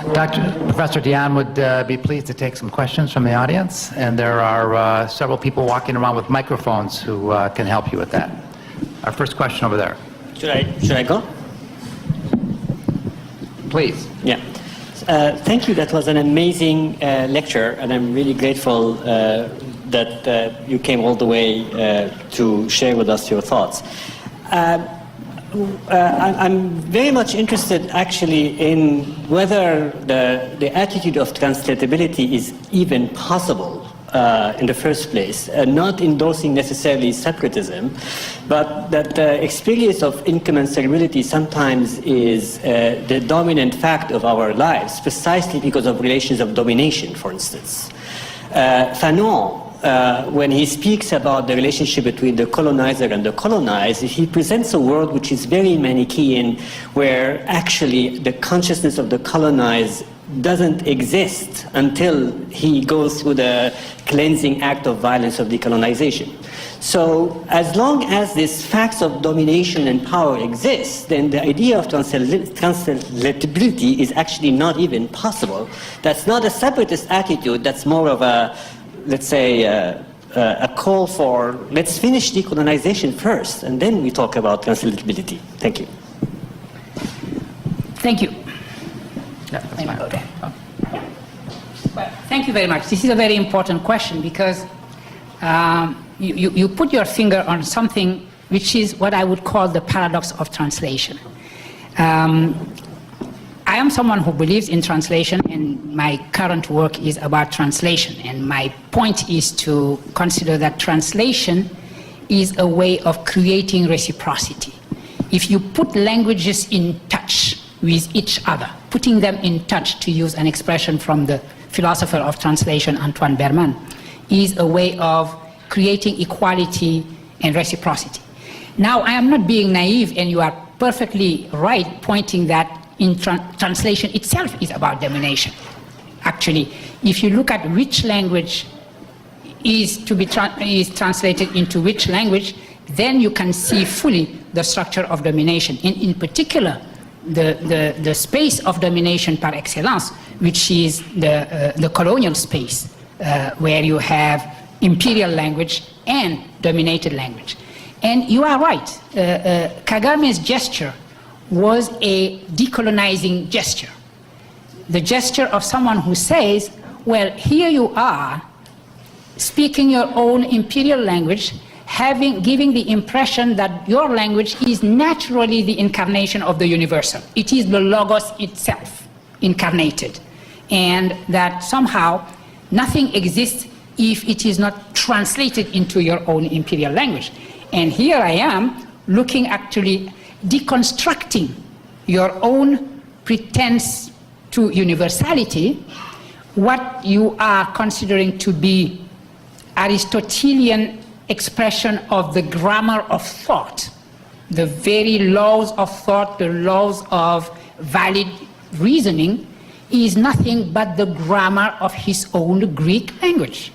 Professor Diagne would be pleased to take some questions from the audience, and there are several people walking around with microphones who can help you with that. Our first question over there. Should I go? Please. Yeah. Thank you. That was an amazing lecture, and I'm really grateful that you came all the way to share with us your thoughts. I'm very much interested actually in whether the attitude of translatability is even possible in the first place, not endorsing necessarily separatism, but that the experience of incommensurability sometimes is the dominant fact of our lives, precisely because of relations of domination, for instance. Fanon, when he speaks about the relationship between the colonizer and the colonized, he presents a world which is very Manichaean, where actually the consciousness of the colonized doesn't exist until he goes through the cleansing act of violence of decolonization. So as long as these facts of domination and power exist, then the idea of translatability is actually not even possible. That's not a separatist attitude, that's more of a, let's say, a call for, let's finish decolonization first, and then we talk about translatability. Thank you. Thank you. Yeah, that's fine. Okay. Well, thank you very much. This is a very important question because you put your finger on something which is what I would call the paradox of translation. I am someone who believes in translation, and my current work is about translation. And my point is to consider that translation is a way of creating reciprocity. If you put languages in touch with each other, putting them in touch, to use an expression from the philosopher of translation, Antoine Berman, is a way of creating equality and reciprocity. Now, I am not being naive, and you are perfectly right pointing that in translation itself is about domination. Actually, if you look at which language is translated into which language, then you can see fully the structure of domination. In particular, the space of domination par excellence, which is the colonial space, where you have imperial language and dominated language. And you are right, Kagame's gesture was a decolonizing gesture. The gesture of someone who says, well, here you are, speaking your own imperial language, giving the impression that your language is naturally the incarnation of the universal. It is the logos itself, incarnated. And that somehow nothing exists if it is not translated into your own imperial language. And here I am looking actually deconstructing your own pretense to universality, what you are considering to be Aristotelian expression of the grammar of thought, the very laws of thought, the laws of valid reasoning, is nothing but the grammar of his own Greek language,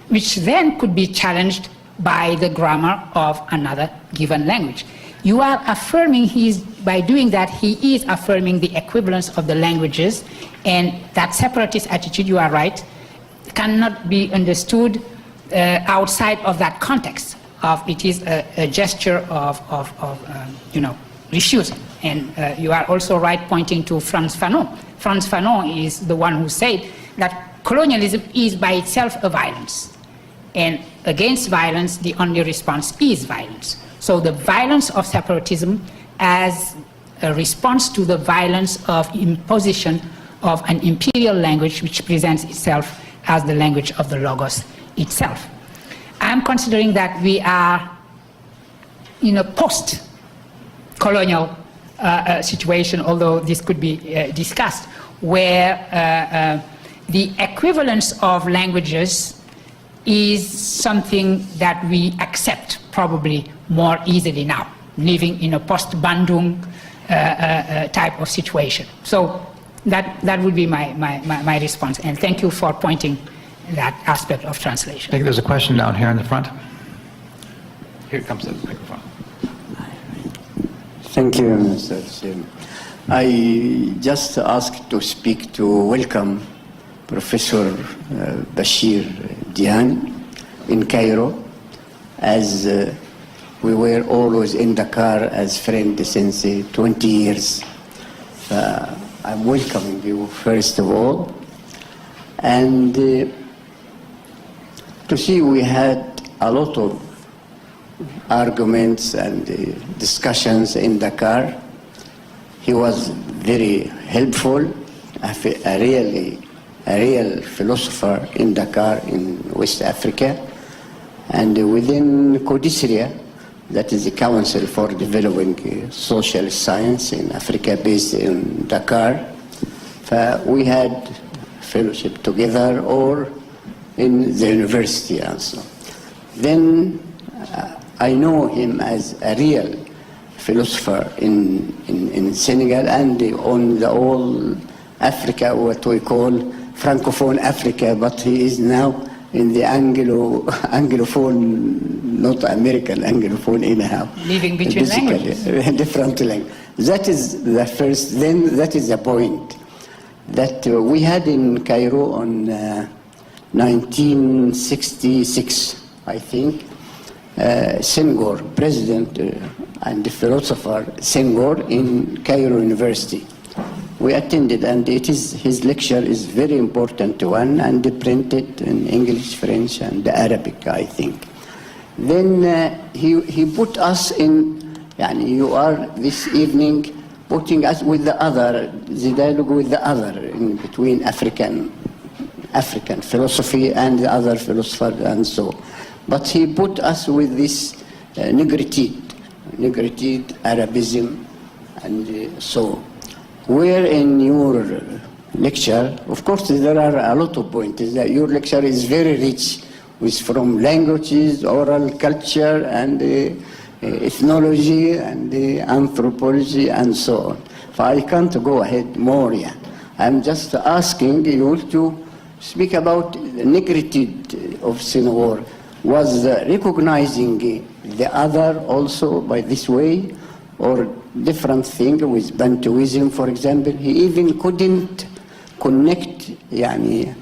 which then could be challenged by the grammar of another given language. You are affirming, by doing that, he is affirming the equivalence of the languages, and that separatist attitude, you are right, cannot be understood outside of that context. It is a gesture of refusal. And you are also right pointing to Frantz Fanon. Frantz Fanon is the one who said that colonialism is by itself a violence. And against violence, the only response is violence. So the violence of separatism as a response to the violence of imposition of an imperial language which presents itself as the language of the Logos itself. I'm considering that we are in a post-colonial situation, although this could be discussed, where the equivalence of languages is something that we accept probably more easily now, living in a post-Bandung type of situation. So that would be my response, and thank you for pointing that aspect of translation. I think there's a question down here in the front. Here comes the microphone. Thank you, Mr. Sim. I just asked to speak to welcome Professor Bachir Diagne in Cairo, as we were always in Dakar as friends since 20 years. I'm welcoming you first of all, and to see we had a lot of arguments and discussions in Dakar. He was very helpful, a real philosopher in Dakar in West Africa, and within Codicria, that is the Council for Developing Social Science in Africa based in Dakar. We had fellowship together or in the university also. Then I know him as a real philosopher in Senegal and on the whole Africa, what we call Francophone Africa, but he is now in the Anglophone, not American Anglophone anyhow. Living between languages. Different language. That is the first, then that is the point. That we had in Cairo on 1966, I think, Senghor, president and philosopher Senghor in Cairo University. We attended, and his lecture is very important one, and printed in English, French, and Arabic, I think. Then he put us in, you are this evening putting us with the other, the dialogue with the other, in between African philosophy and the other philosopher and so. But he put us with this negritude, Arabism, and so. Where in your lecture, of course there are a lot of points, that your lecture is very rich with from languages, oral culture, and ethnology, and anthropology, and so on. So I can't go ahead more, yeah. I'm just asking you to speak about the negritude of Senghor. Was recognizing the other also by this way, or different thing with Bantuism, for example? He even couldn't connect the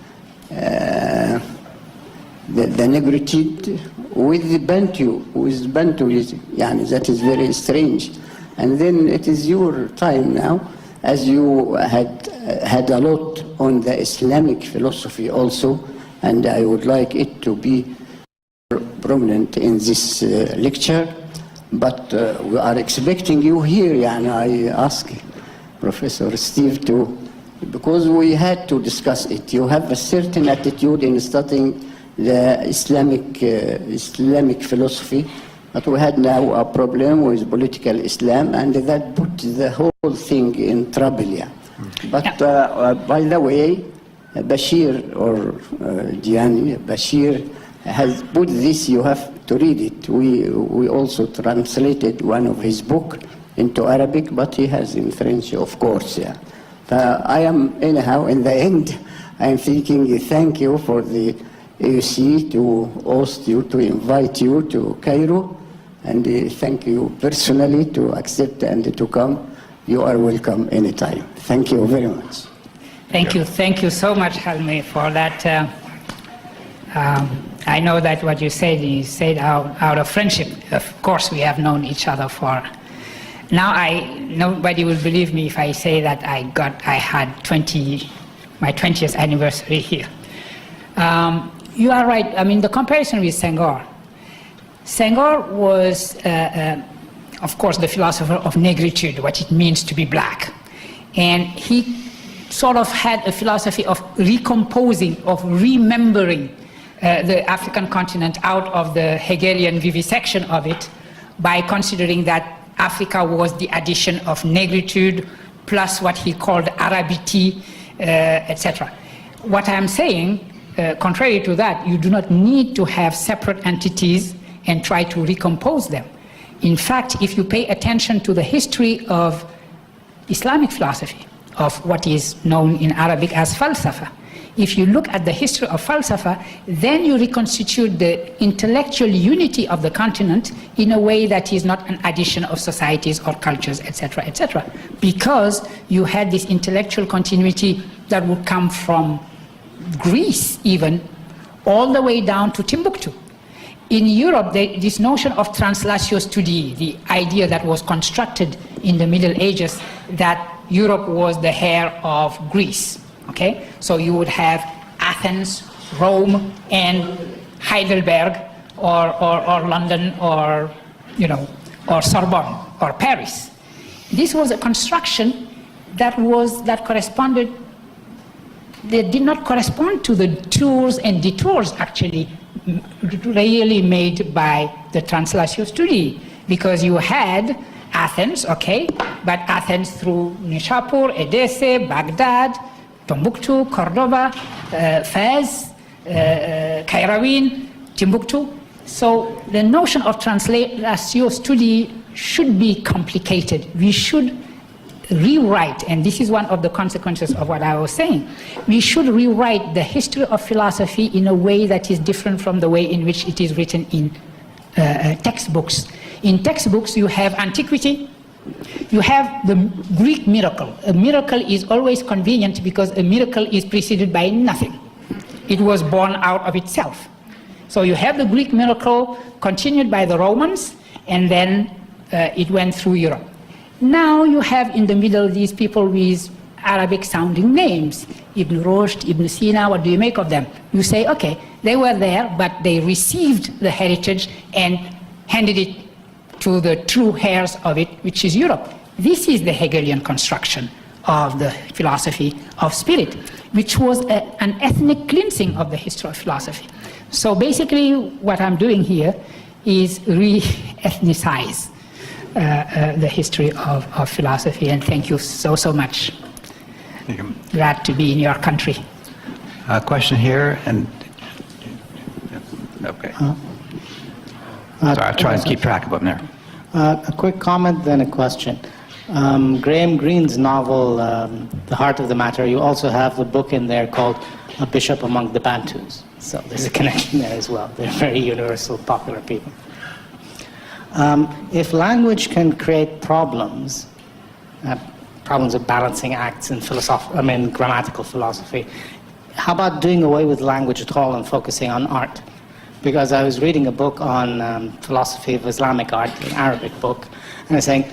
negritude with the Bantuism. That is very strange. And then it is your time now, as you had a lot on the Islamic philosophy also, and I would like it to be prominent in this lecture, but we are expecting you here. I ask Professor Steve to, because we had to discuss it. You have a certain attitude in studying the Islamic philosophy, but we had now a problem with political Islam, and that put the whole thing in trouble. Yeah. But by the way, Bachir or Diagne, Bachir has put this, you have to read it. We also translated one of his book into Arabic, but he has in French, of course. Yeah. I am, anyhow, in the end, I'm thinking thank you for the AUC to host you, to invite you to Cairo, and thank you personally to accept and to come. You are welcome anytime. Thank you very much. Thank you so much, Helmi, for that. I know that what you said out of friendship. Of course, we have known each other for. Now, nobody will believe me if I say that I had my 20th anniversary here. You are right. I mean, the comparison with Senghor. Senghor was, of course, the philosopher of negritude, what it means to be black. And he sort of had a philosophy of recomposing, of remembering the African continent out of the Hegelian vivisection of it by considering that Africa was the addition of negritude plus what he called Arabity, etc. What I'm saying, contrary to that, you do not need to have separate entities and try to recompose them. In fact, if you pay attention to the history of Islamic philosophy, of what is known in Arabic as falsafa, if you look at the history of falsafa, then you reconstitute the intellectual unity of the continent in a way that is not an addition of societies or cultures, etc., etc., because you had this intellectual continuity that would come from Greece even, all the way down to Timbuktu. In Europe, this notion of translatio studii, the idea that was constructed in the Middle Ages that Europe was the hair of Greece. Okay, so you would have Athens, Rome, and Heidelberg, or London, or or Sorbonne, or Paris. This was a construction that corresponded. They did not correspond to the tours and detours actually really made by the translatio studii, because you had Athens, okay, but Athens through Nishapur, Edesse, Baghdad, Timbuktu, Cordoba, Fez, Kairouan, Timbuktu. So the notion of translatio studii should be complicated. We should rewrite, and this is one of the consequences of what I was saying, we should rewrite the history of philosophy in a way that is different from the way in which it is written in textbooks. In textbooks, you have antiquity, you have the Greek miracle. A miracle is always convenient because a miracle is preceded by nothing. It was born out of itself. So you have the Greek miracle continued by the Romans, and then it went through Europe. Now you have in the middle these people with Arabic sounding names. Ibn Rushd, Ibn Sina, what do you make of them? You say, okay, they were there, but they received the heritage and handed it to the true heirs of it, which is Europe. This is the Hegelian construction of the philosophy of spirit, which was an ethnic cleansing of the history of philosophy. So basically what I'm doing here is re-ethnicize the history of philosophy, and thank you so much. Glad to be in your country. Question here, and okay. Sorry, I'll try to keep track of them there. A quick comment, then a question. Graham Greene's novel, The Heart of the Matter, you also have a book in there called A Bishop Among the Bantus. So there's a connection there as well. They're very universal, popular people. If language can create problems of balancing acts in grammatical philosophy, how about doing away with language at all and focusing on art? Because I was reading a book on philosophy of Islamic art, an Arabic book, and they're saying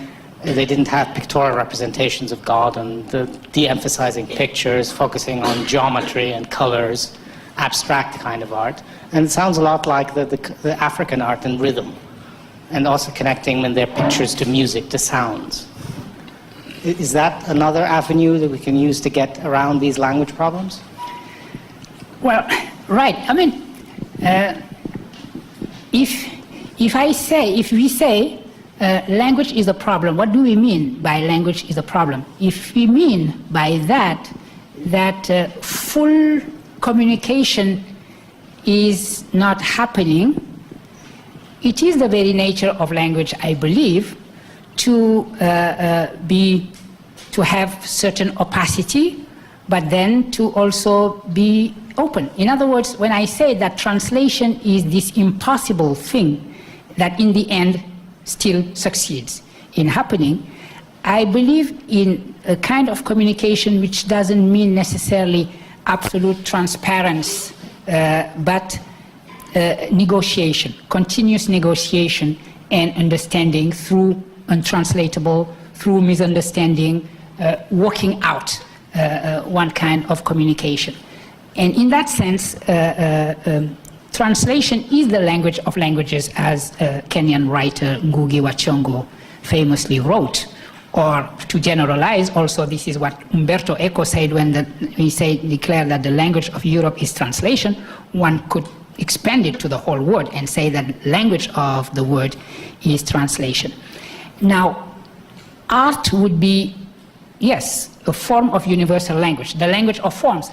they didn't have pictorial representations of God, and de-emphasizing pictures, focusing on geometry and colors, abstract kind of art. And it sounds a lot like the African art and rhythm, and also connecting their pictures to music, to sounds. Is that another avenue that we can use to get around these language problems? Well, right. I mean, if we say language is a problem, what do we mean by language is a problem? If we mean by that full communication is not happening, it is the very nature of language, I believe, to have certain opacity, but then to also be open. In other words, when I say that translation is this impossible thing that in the end still succeeds in happening, I believe in a kind of communication which doesn't mean necessarily absolute transparency, but negotiation, continuous negotiation and understanding through untranslatable, through misunderstanding, working out one kind of communication. And in that sense, translation is the language of languages, as Kenyan writer Ngugi wa Thiong'o famously wrote. Or to generalize, also this is what Umberto Eco said when he declared that the language of Europe is translation. One could expand it to the whole world and say that language of the world is translation. Now, art would be, yes, a form of universal language, the language of forms.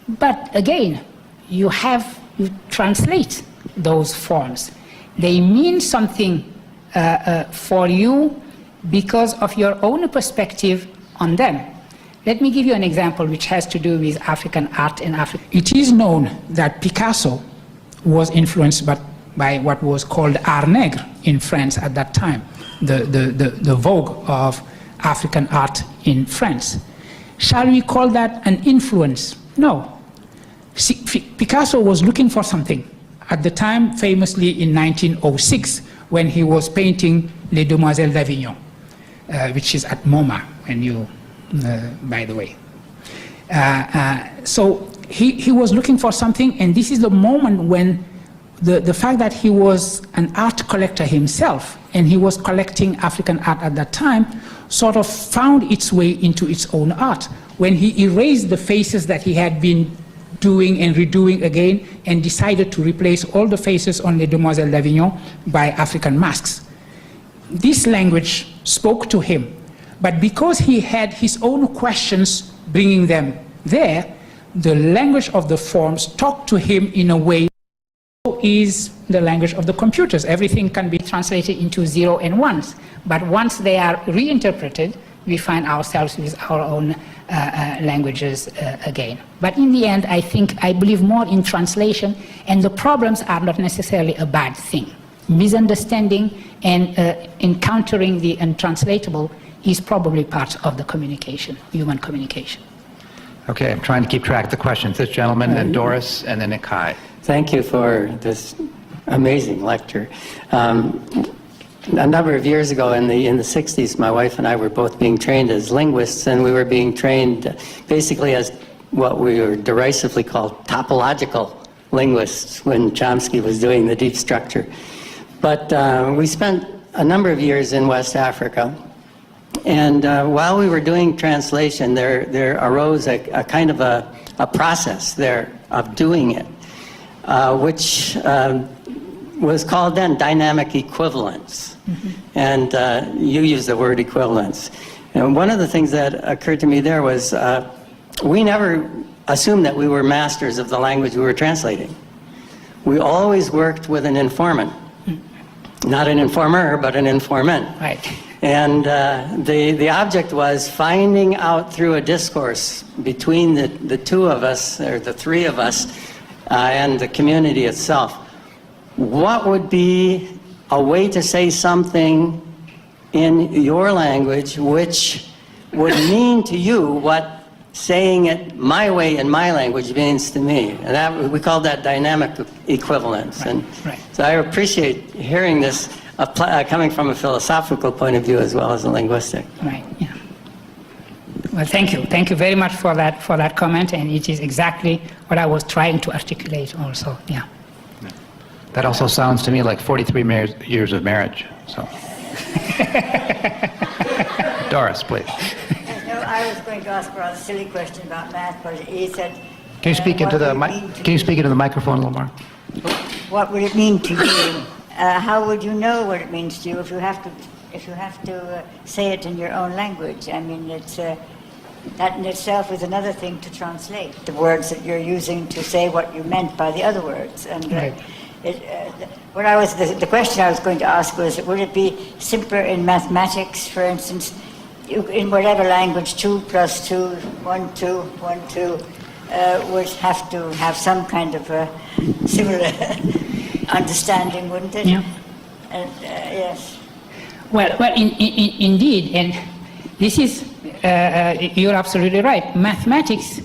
But again, you translate those forms. They mean something for you because of your own perspective on them. Let me give you an example which has to do with African art and Africa. It is known that Picasso was influenced by what was called art nègre in France at that time, the vogue of African art in France. Shall we call that an influence? No. Picasso was looking for something at the time, famously in 1906, when he was painting Les Demoiselles d'Avignon, which is at MoMA, when you, by the way. So he was looking for something, and this is the moment when the fact that he was an art collector himself, and he was collecting African art at that time, sort of found its way into its own art, when he erased the faces that he had been doing and redoing again, and decided to replace all the faces on Les Demoiselles d'Avignon by African masks. This language spoke to him, but because he had his own questions bringing them there, the language of the forms talked to him in a way is the language of the computers. Everything can be translated into 0 and 1s, but once they are reinterpreted, we find ourselves with our own languages again. But in the end, I believe more in translation, and the problems are not necessarily a bad thing. Misunderstanding and encountering the untranslatable is probably part of the communication, human communication. Okay, I'm trying to keep track of the questions. This gentleman, then Doris, and then Ikai. Thank you for this amazing lecture. A number of years ago in the 60s, my wife and I were both being trained as linguists, and we were being trained basically as what we were derisively called topological linguists when Chomsky was doing the deep structure. But we spent a number of years in West Africa, and while we were doing translation, there arose a kind of a process there of doing it, which was called then dynamic equivalence. Mm-hmm. And you used the word equivalence. And one of the things that occurred to me there was we never assumed that we were masters of the language we were translating. We always worked with an informant. Not an informer, but an informant. Right. And the object was finding out through a discourse between the two of us, or the three of us, and the community itself, what would be a way to say something in your language which would mean to you what saying it my way in my language means to me. And that, we call that dynamic equivalence. Right, and right. so I appreciate hearing this coming from a philosophical point of view as well as a linguistic. Right, yeah. Well, thank you. Thank you very much for that comment, and it is exactly what I was trying to articulate also, yeah. That also sounds to me like 43 years of marriage, so. Doris, please. No, I was going to ask a rather silly question about math, but he said... Can you speak into the microphone a little more? What would it mean to you? How would you know what it means to you if you have to say it in your own language? I mean, it's that in itself is another thing to translate the words that you're using to say what you meant by the other words. And right. The question I was going to ask was, would it be simpler in mathematics, for instance, in whatever language, 2 + 2, 1, 2, 1, 2, would have to have some kind of a similar understanding, wouldn't it? Yeah. Yes. Well, indeed, and this is, you're absolutely right. Mathematics,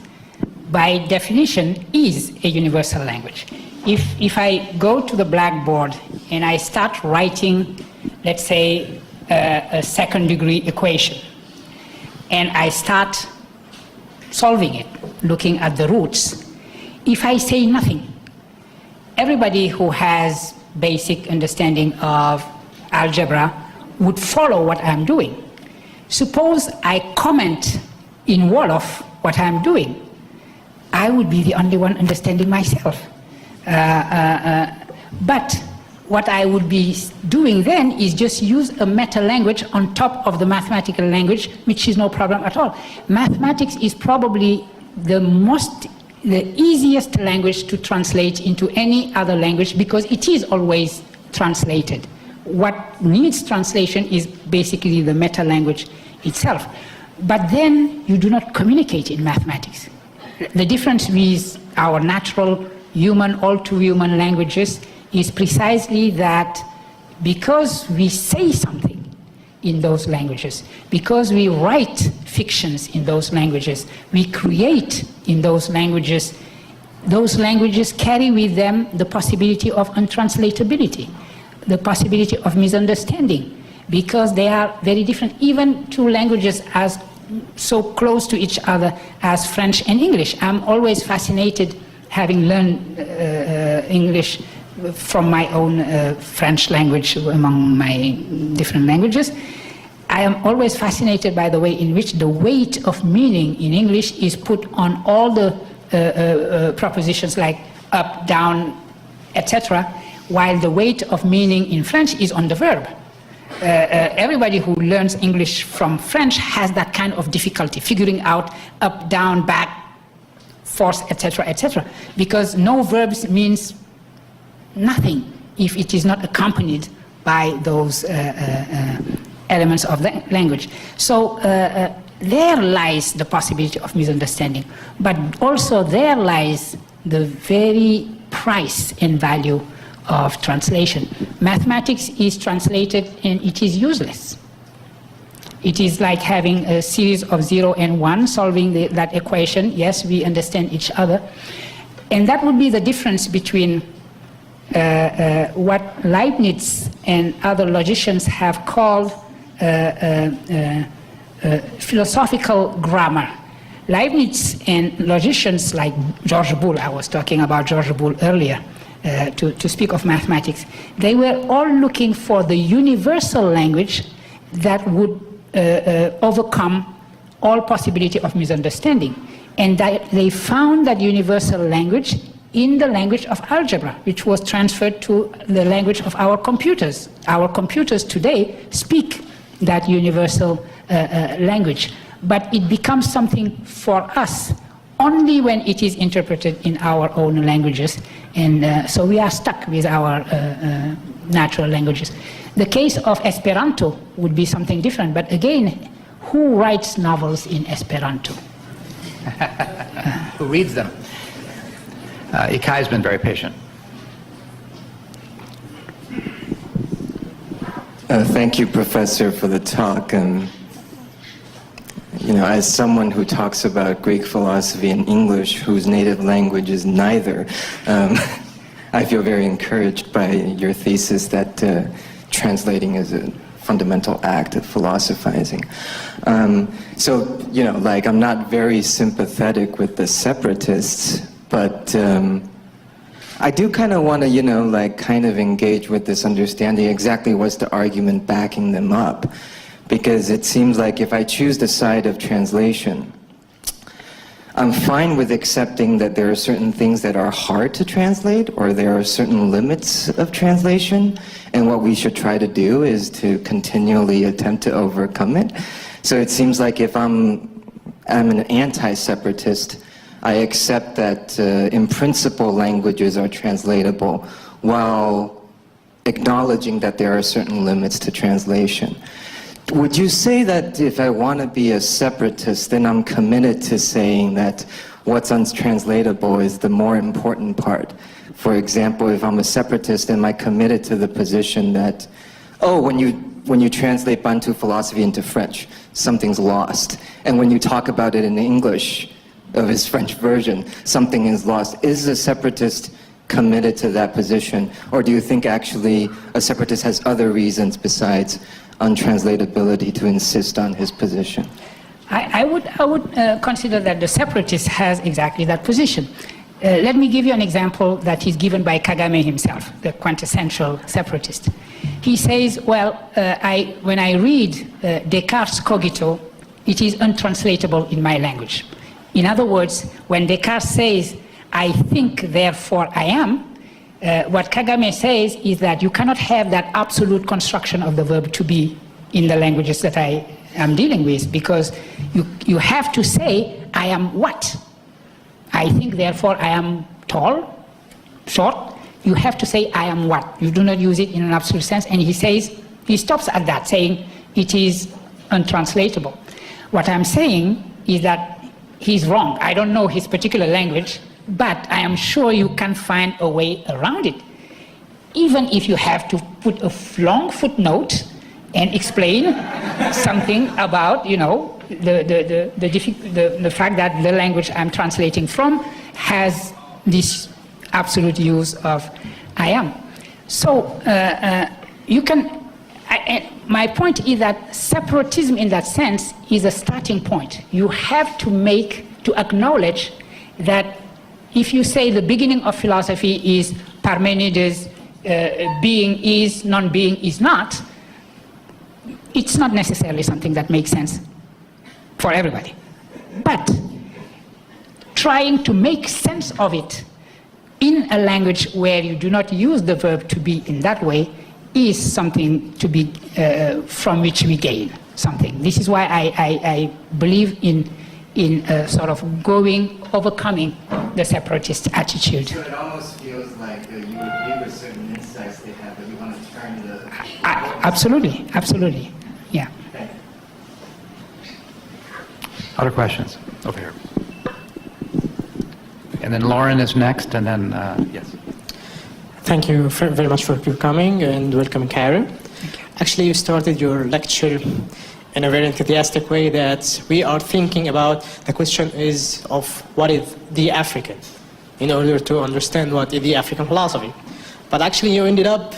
by definition, is a universal language. If I go to the blackboard and I start writing, let's say, a second-degree equation, and I start solving it, looking at the roots, if I say nothing, everybody who has basic understanding of algebra would follow what I'm doing. Suppose I comment in Wolof what I'm doing. I would be the only one understanding myself. But what I would be doing then is just use a meta language on top of the mathematical language, which is no problem at all. Mathematics is probably the easiest language to translate into any other language because it is always translated. What needs translation is basically the meta language itself. But then you do not communicate in mathematics. The difference with our natural human, all too human languages is precisely that because we say something in those languages, because we write fictions in those languages, we create in those languages carry with them the possibility of untranslatability, the possibility of misunderstanding, because they are very different. Even two languages as so close to each other as French and English. I'm always fascinated, having learned English from my own French language among my different languages. I am always fascinated by the way in which the weight of meaning in English is put on all the propositions like up, down, etc., while the weight of meaning in French is on the verb. Everybody who learns English from French has that kind of difficulty figuring out up, down, back, force, etc., etc., because no verbs means nothing if it is not accompanied by those elements of the language. So there lies the possibility of misunderstanding, but also there lies the very price and value of translation. Mathematics is translated and it is useless. It is like having a series of 0 and 1, solving that equation. Yes, we understand each other. And that would be the difference between what Leibniz and other logicians have called philosophical grammar. Leibniz and logicians like George Boole, I was talking about George Boole earlier, to speak of mathematics, they were all looking for the universal language that would overcome all possibility of misunderstanding. And they found that universal language in the language of algebra, which was transferred to the language of our computers. Our computers today speak that universal language, but it becomes something for us only when it is interpreted in our own languages, and so we are stuck with our natural languages. The case of Esperanto would be something different, but again, who writes novels in Esperanto? Who reads them? Ikai has been very patient. Thank you, Professor, for the talk. You know, as someone who talks about Greek philosophy in English, whose native language is neither, I feel very encouraged by your thesis that translating is a fundamental act of philosophizing. So, you know, like, I'm not very sympathetic with the separatists, but I do kind of want to, you know, like, kind of engage with this understanding exactly what's the argument backing them up. Because it seems like if I choose the side of translation, I'm fine with accepting that there are certain things that are hard to translate, or there are certain limits of translation, and what we should try to do is to continually attempt to overcome it. So it seems like if I'm an anti-separatist, I accept that in principle languages are translatable, while acknowledging that there are certain limits to translation. Would you say that if I want to be a separatist, then I'm committed to saying that what's untranslatable is the more important part? For example, if I'm a separatist, am I committed to the position that, oh, when you translate Bantu philosophy into French, something's lost. And when you talk about it in English, of his French version, something is lost. Is a separatist committed to that position? Or do you think actually a separatist has other reasons besides untranslatability to insist on his position? I would consider that the separatist has exactly that position. Let me give you an example that is given by Kagame himself, the quintessential separatist. He says, well, when I read Descartes' cogito, it is untranslatable in my language. In other words, when Descartes says, I think, therefore I am, what Kagame says is that you cannot have that absolute construction of the verb to be in the languages that I am dealing with, because you have to say, I am what? I think, therefore I am tall, short. You have to say, I am what? You do not use it in an absolute sense. And he says, he stops at that, saying it is untranslatable. What I'm saying is that he's wrong. I don't know his particular language, but I am sure you can find a way around it. Even if you have to put a long footnote and explain something about, you know, the fact that the language I'm translating from has this absolute use of I am. So you can, my point is that separatism in that sense is a starting point. You have to acknowledge that if you say the beginning of philosophy is Parmenides, being is, non-being is not, it's not necessarily something that makes sense for everybody. But trying to make sense of it in a language where you do not use the verb to be in that way is something to be, from which we gain something. This is why I believe in sort of overcoming the separatist attitude. So it almost feels like you agree with certain insights they have, but you want to turn the... Absolutely, absolutely, yeah. Okay. Other questions? Over here. And then Lauren is next, and then, yes. Thank you very much for your coming, and welcome, Cairo. Actually, you started your lecture in a very enthusiastic way that we are thinking about the question is of what is the African, in order to understand what is the African philosophy. But actually you ended up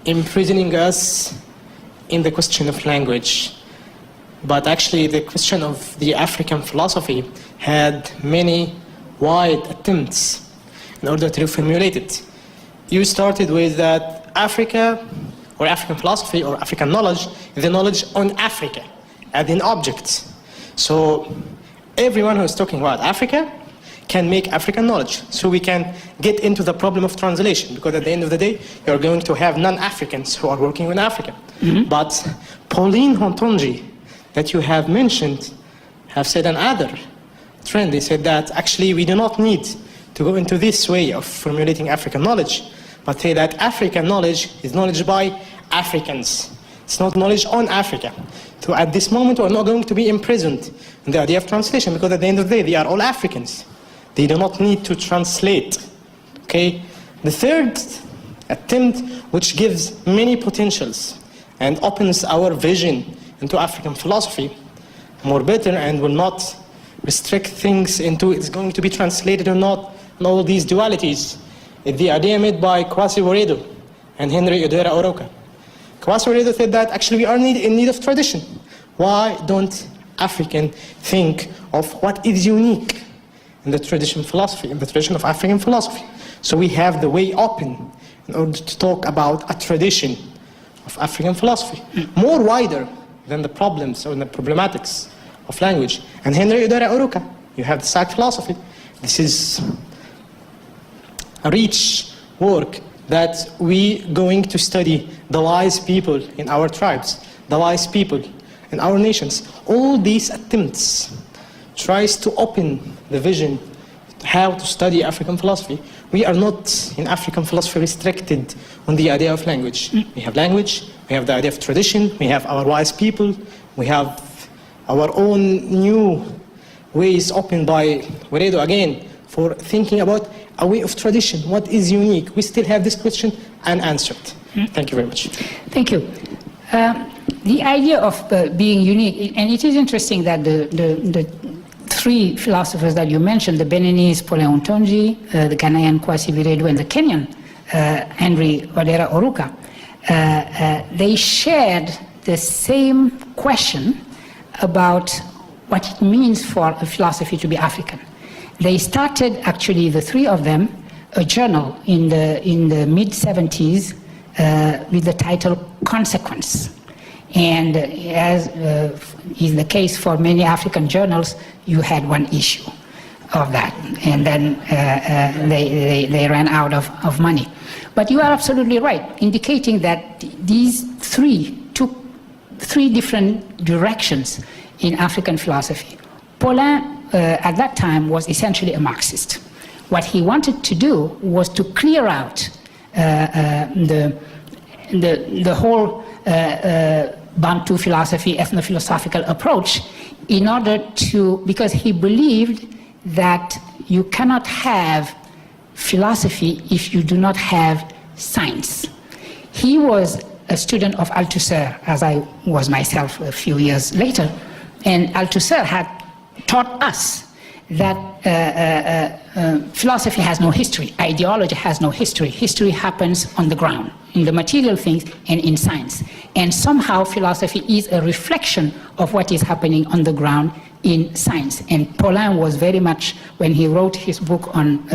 imprisoning us in the question of language. But actually the question of the African philosophy had many wide attempts in order to formulate it. You started with that Africa, or African philosophy, or African knowledge, is the knowledge on Africa as an object. So everyone who is talking about Africa can make African knowledge. So we can get into the problem of translation, because at the end of the day, you're going to have non-Africans who are working in Africa. Mm-hmm. But Pauline Hontonji, that you have mentioned, have said another trend. They said that actually we do not need to go into this way of formulating African knowledge, but say that African knowledge is knowledge by Africans. It's not knowledge on Africa. So at this moment, we're not going to be imprisoned in the idea of translation, because at the end of the day, they are all Africans. They do not need to translate. Okay? The third attempt, which gives many potentials and opens our vision into African philosophy more better, and will not restrict things into it's going to be translated or not, and all these dualities, is the idea made by Kwasi Wiredu and Henry Odera Oroka. Kwasi Wiredu said that actually we are in need of tradition. Why don't Africans think of what is unique in the tradition philosophy, in the tradition of African philosophy? So we have the way open in order to talk about a tradition of African philosophy, more wider than the problems or the problematics of language. And Henry Odera Oroka, you have the Sac philosophy. This is a rich work that we going to study the wise people in our tribes, the wise people in our nations. All these attempts tries to open the vision how to study African philosophy. We are not in African philosophy restricted on the idea of language. We have language, we have the idea of tradition, we have our wise people, we have our own new ways opened by Wiredu again for thinking about a way of tradition, what is unique. We still have this question unanswered. Thank you very much. Thank you. The idea of being unique, and it is interesting that the three philosophers that you mentioned, the Beninese Paul Hontonji, the Ghanaian Kwasi Wiredu, and the Kenyan Henry Odera Oroka, they shared the same question about what it means for a philosophy to be African. They started, actually, the three of them, a journal in the mid-70s with the title Consequence. And as is the case for many African journals, you had one issue of that, and then they ran out of money. But you are absolutely right, indicating that these three took three different directions in African philosophy. Paulin, at that time, was essentially a Marxist. What he wanted to do was to clear out the whole Bantu philosophy, ethno-philosophical approach, in order to, because he believed that you cannot have philosophy if you do not have science. He was a student of Althusser, as I was myself a few years later, and Althusser had taught us that philosophy has no history, ideology has no history. History happens on the ground, in the material things and in science. And somehow philosophy is a reflection of what is happening on the ground in science. And Paulin was very much, when he wrote his book on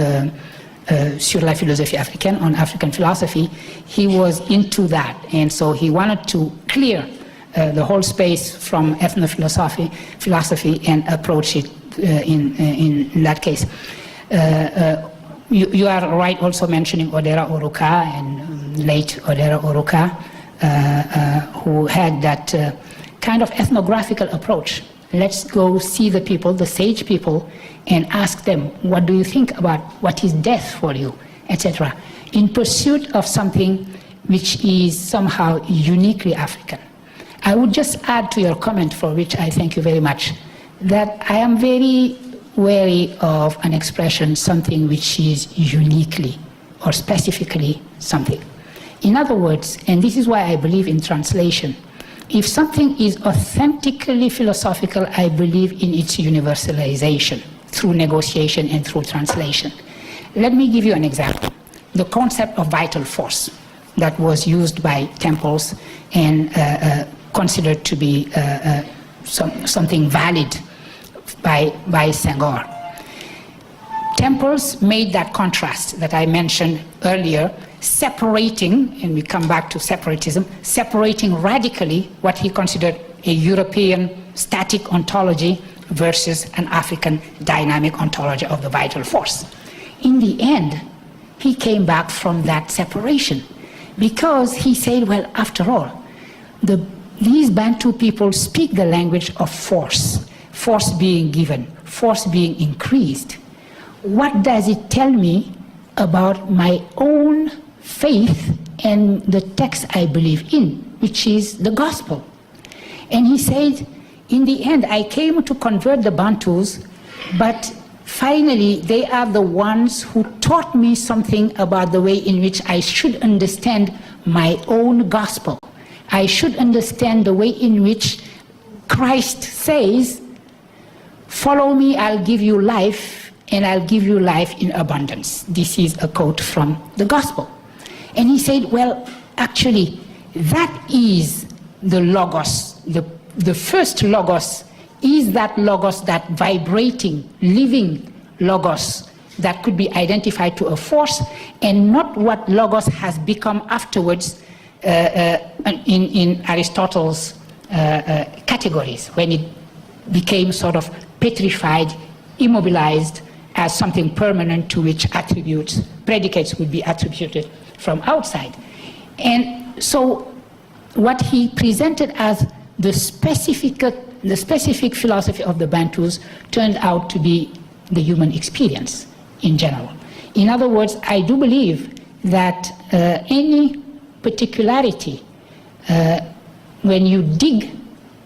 Sur la philosophie africaine, on African philosophy, he was into that. And so he wanted to clear the whole space from ethno-philosophy and approach it in that case. You are right also mentioning Odera Oruka and late Odera Oruka, who had that kind of ethnographical approach. Let's go see the people, the sage people, and ask them, what do you think about what is death for you, etc., in pursuit of something which is somehow uniquely African. I would just add to your comment, for which I thank you very much, that I am very wary of an expression, something which is uniquely or specifically something. In other words, and this is why I believe in translation, if something is authentically philosophical, I believe in its universalization through negotiation and through translation. Let me give you an example. The concept of vital force that was used by temples and considered to be something valid by Senghor. Temples made that contrast that I mentioned earlier, separating, and we come back to separatism, separating radically what he considered a European static ontology versus an African dynamic ontology of the vital force. In the end, he came back from that separation because he said, well, after all, these Bantu people speak the language of force, force being given, force being increased. What does it tell me about my own faith and the text I believe in, which is the gospel? And he said, in the end, I came to convert the Bantus, but finally they are the ones who taught me something about the way in which I should understand my own gospel. I should understand the way in which Christ says, follow me, I'll give you life, and I'll give you life in abundance. This is a quote from the gospel. And he said, well, actually, that is the logos. The first logos is that logos, that vibrating, living logos that could be identified to a force, and not what logos has become afterwards in Aristotle's categories, when it became sort of petrified, immobilized as something permanent to which attributes, predicates would be attributed from outside. And so what he presented as the specific philosophy of the Bantus turned out to be the human experience in general. In other words, I do believe that any particularity, when you dig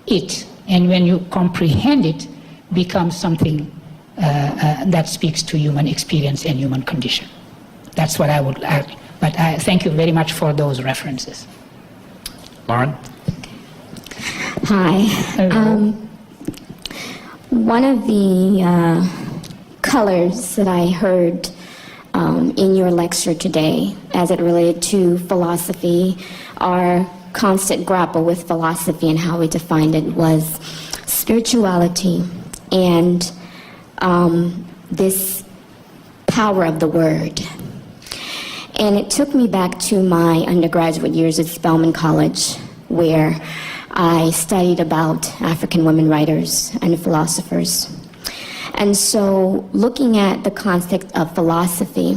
it and when you comprehend it, becomes something that speaks to human experience and human condition. That's what I would add. But I thank you very much for those references. Lauren? Hi. One of the colors that I heard in your lecture today, as it related to philosophy, our constant grapple with philosophy and how we defined it, was spirituality and this power of the word. And it took me back to my undergraduate years at Spelman College, where I studied about African women writers and philosophers. And so looking at the concept of philosophy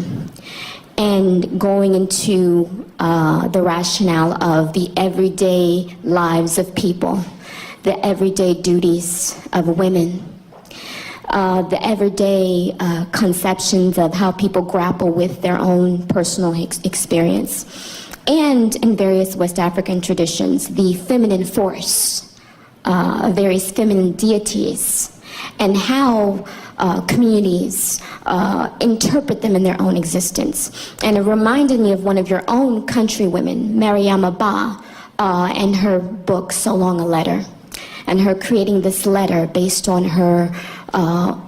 and going into the rationale of the everyday lives of people, the everyday duties of women, the everyday conceptions of how people grapple with their own personal experience, and in various West African traditions, the feminine force, various feminine deities, and how communities interpret them in their own existence. And it reminded me of one of your own countrywomen, Mariama Ba, and her book, So Long a Letter, and her creating this letter based on her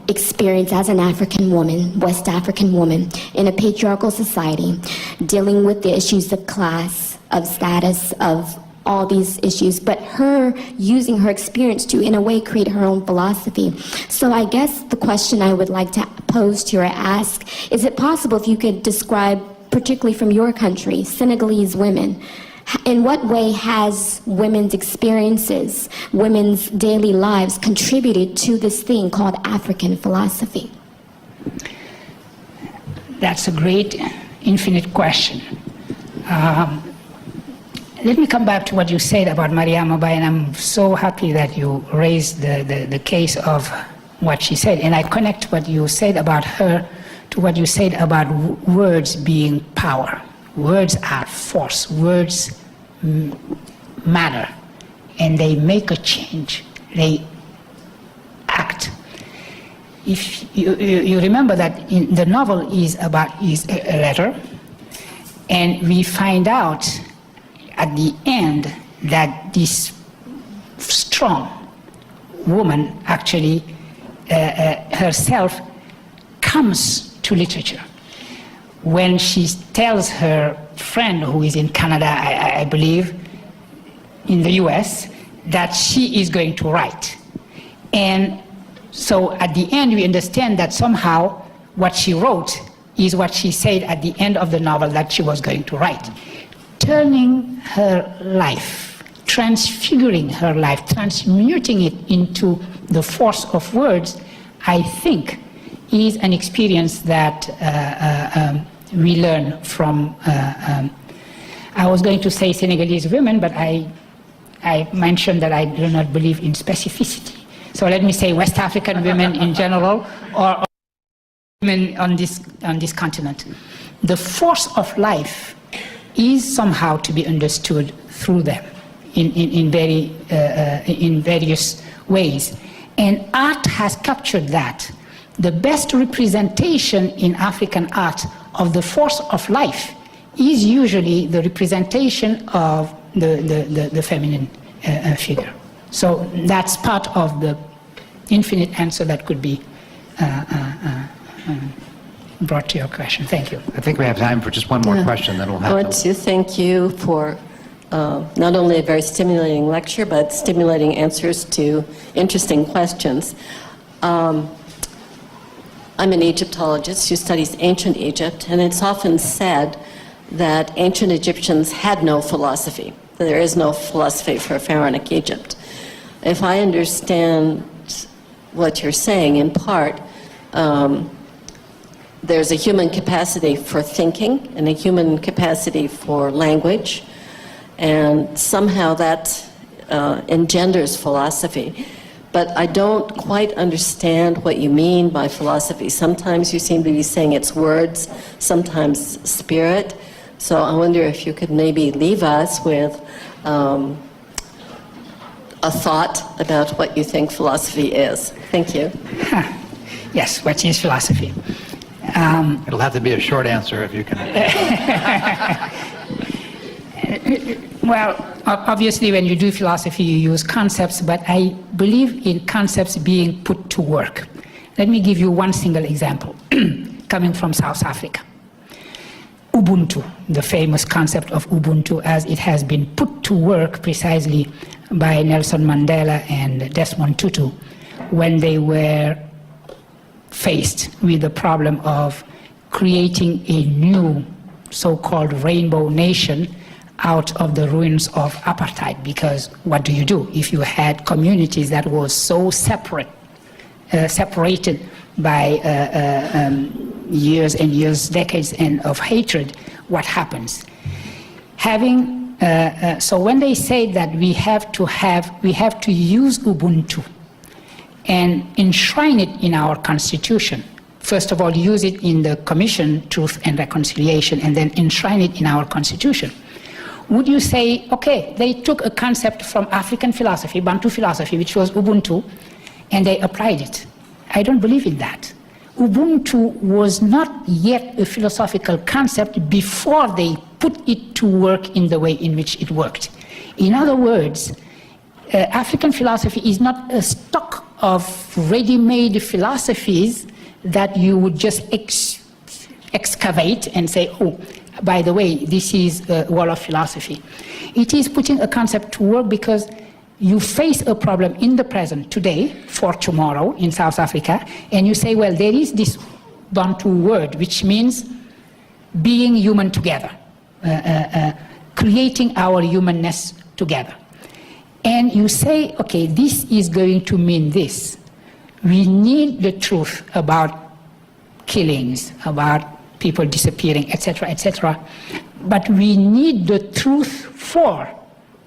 experience as an African woman, West African woman, in a patriarchal society, dealing with the issues of class, of status, of all these issues, but her using her experience to, in a way, create her own philosophy. So I guess the question I would like to pose to you or ask, is it possible if you could describe, particularly from your country, Senegalese women, in what way has women's experiences, women's daily lives contributed to this thing called African philosophy? That's a great, infinite question. Let me come back to what you said about Mariama Ba, and I'm so happy that you raised the case of what she said. And I connect what you said about her to what you said about words being power. Words are force. Words matter, and they make a change. They act. If you remember that in the novel is a letter, and we find out at the end that this strong woman actually herself comes to literature. When she tells her friend who is in Canada, I believe, in the US, that she is going to write. And so at the end we understand that somehow what she wrote is what she said at the end of the novel that she was going to write. Turning her life, transfiguring her life, transmuting it into the force of words, I think is an experience that we learn from, I was going to say Senegalese women, but I mentioned that I do not believe in specificity. So let me say West African women in general, or women on this continent. The force of life is somehow to be understood through them in various ways. And art has captured that. The best representation in African art of the force of life is usually the representation of the feminine figure. So that's part of the infinite answer that could be brought to your question. Thank you. I think we have time for just one more question, then we'll have I want to thank you for not only a very stimulating lecture, but stimulating answers to interesting questions. I'm an Egyptologist who studies ancient Egypt, and it's often said that ancient Egyptians had no philosophy, that there is no philosophy for pharaonic Egypt. If I understand what you're saying, in part, there's a human capacity for thinking and a human capacity for language, and somehow that engenders philosophy. But I don't quite understand what you mean by philosophy. Sometimes you seem to be saying it's words, sometimes spirit. So I wonder if you could maybe leave us with a thought about what you think philosophy is. Thank you. Yes, what is philosophy? It'll have to be a short answer if you can. Well, obviously when you do philosophy you use concepts, but I believe in concepts being put to work. Let me give you one single example coming from South Africa. Ubuntu, the famous concept of Ubuntu as it has been put to work precisely by Nelson Mandela and Desmond Tutu when they were faced with the problem of creating a new so-called rainbow nation out of the ruins of apartheid. Because what do you do if you had communities that were so separated by years and years, decades of hatred? What happens? So when they say that we have to use Ubuntu and enshrine it in our constitution. First of all, use it in the Commission, Truth and Reconciliation, and then enshrine it in our constitution. Would you say, okay, they took a concept from African philosophy, Bantu philosophy, which was Ubuntu, and they applied it? I don't believe in that. Ubuntu was not yet a philosophical concept before they put it to work in the way in which it worked. In other words, African philosophy is not a stock of ready-made philosophies that you would just excavate and say, oh, by the way, this is a wall of philosophy. It is putting a concept to work because you face a problem in the present, today, for tomorrow in South Africa, and you say, well, there is this Bantu word, which means being human together, creating our humanness together. And you say, okay, this is going to mean this. We need the truth about killings, about people disappearing, etc., etc. But we need the truth for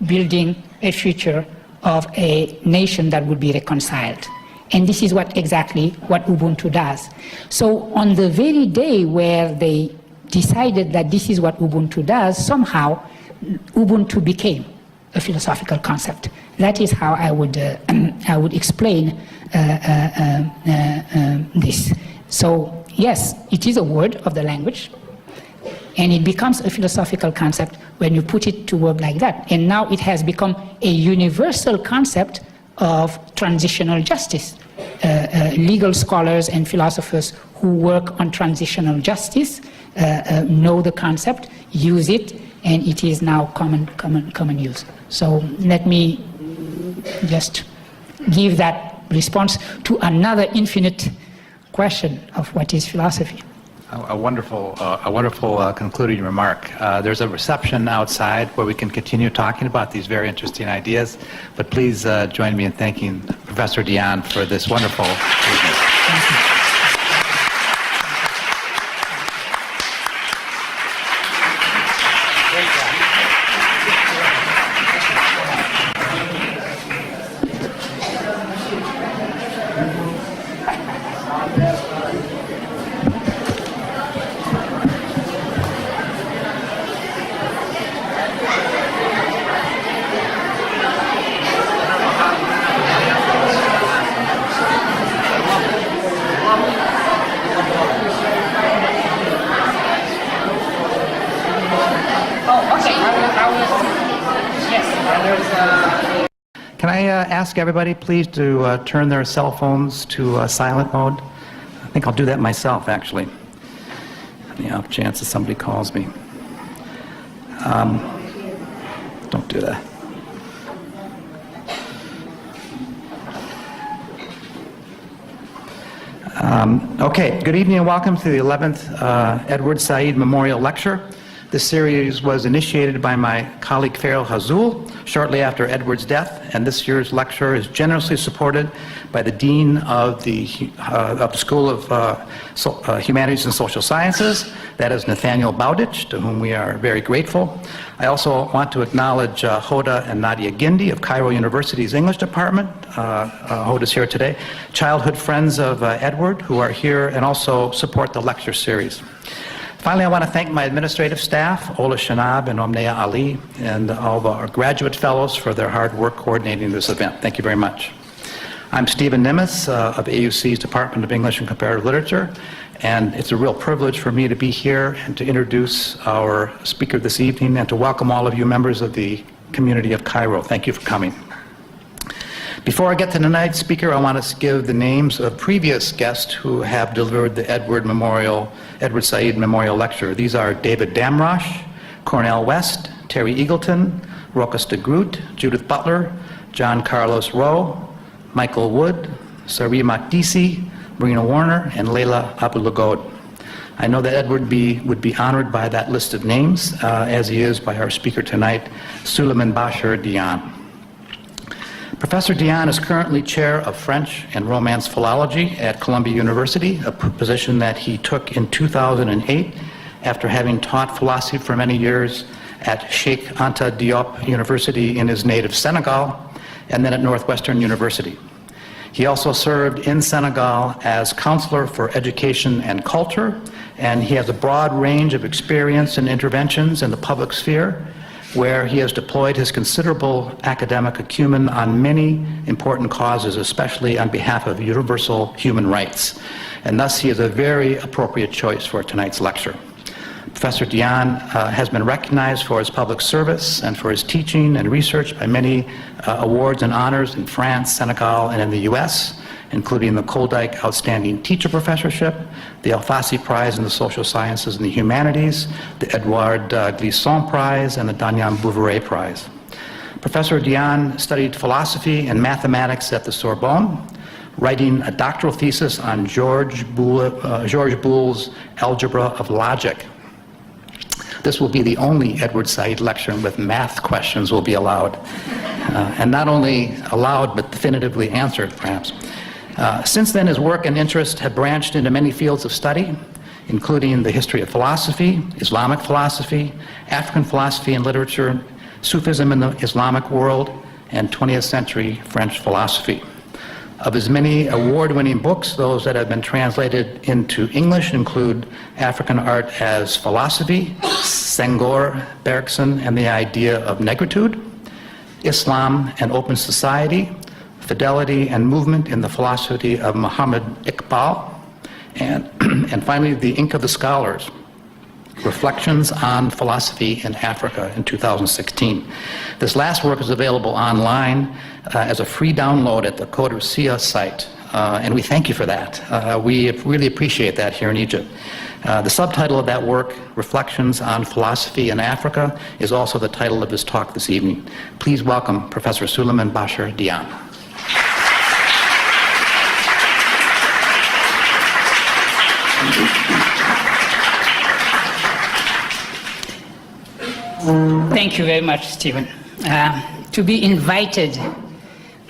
building a future of a nation that would be reconciled. And this is exactly what Ubuntu does. So on the very day where they decided that this is what Ubuntu does, somehow Ubuntu became a philosophical concept. That is how I would explain this. So yes, it is a word of the language, and it becomes a philosophical concept when you put it to work like that. And now it has become a universal concept of transitional justice. Legal scholars and philosophers who work on transitional justice know the concept, use it, and it is now common use. So let me just give that response to another infinite question of what is philosophy. A wonderful concluding remark. There's a reception outside where we can continue talking about these very interesting ideas, but please join me in thanking Professor Diagne for this wonderful evening. Thank you. Can I ask everybody please to turn their cell phones to silent mode? I think I'll do that myself, actually. On the off chance that somebody calls me. Don't do that. Okay, good evening and welcome to the 11th Edward Said Memorial Lecture. This series was initiated by my colleague Farrell Hazul shortly after Edward's death, and this year's lecture is generously supported by the Dean of the School of Humanities and Social Sciences, that is Nathaniel Bowditch, to whom we are very grateful. I also want to acknowledge Hoda and Nadia Gindi of Cairo University's English Department. Hoda's here today. Childhood friends of Edward who are here and also support the lecture series. Finally, I want to thank my administrative staff, Ola Shanab and Omnea Ali, and all of our graduate fellows for their hard work coordinating this event. Thank you very much. I'm Stephen Nimitz of AUC's Department of English and Comparative Literature, and it's a real privilege for me to be here and to introduce our speaker this evening and to welcome all of you members of the community of Cairo. Thank you for coming. Before I get to tonight's speaker, I want to give the names of previous guests who have delivered the Edward Said Memorial Lecture. These are David Damrosch, Cornell West, Terry Eagleton, Rokas de Groot, Judith Butler, John Carlos Rowe, Michael Wood, Sari Makdisi, Marina Warner, and Leila Abulagod. I know that Edward would be honored by that list of names, as he is by our speaker tonight, Souleymane Bachir Diagne. Professor Diagne is currently chair of French and Romance Philology at Columbia University, a position that he took in 2008 after having taught philosophy for many years at Sheikh Anta Diop University in his native Senegal, and then at Northwestern University. He also served in Senegal as counselor for education and culture, and he has a broad range of experience and interventions in the public sphere, where he has deployed his considerable academic acumen on many important causes, especially on behalf of universal human rights. And thus, he is a very appropriate choice for tonight's lecture. Professor Diagne has been recognized for his public service and for his teaching and research by many awards and honors in France, Senegal, and in the US, including the Koldyke Outstanding Teacher Professorship, the Alfasi Prize in the Social Sciences and the Humanities, the Edouard Glissant Prize, and the Danyam Bouveret Prize. Professor Diagne studied philosophy and mathematics at the Sorbonne, writing a doctoral thesis on Georges Boole's Algebra of Logic. This will be the only Edward Said lecture with math questions will be allowed. And not only allowed, but definitively answered, perhaps. Since then, his work and interest have branched into many fields of study, including the history of philosophy, Islamic philosophy, African philosophy and literature, Sufism in the Islamic world, and 20th century French philosophy. Of his many award-winning books, those that have been translated into English include African Art as Philosophy, Senghor, Bergson, and the Idea of Negritude, Islam and Open Society, Fidelity and Movement in the Philosophy of Muhammad Iqbal, and finally, The Ink of the Scholars, Reflections on Philosophy in Africa in 2016. This last work is available online as a free download at the Codicea site, and we thank you for that. We really appreciate that here in Egypt. The subtitle of that work, Reflections on Philosophy in Africa, is also the title of his talk this evening. Please welcome Professor Souleymane Bachir Diagne. Thank you very much, Stephen. To be invited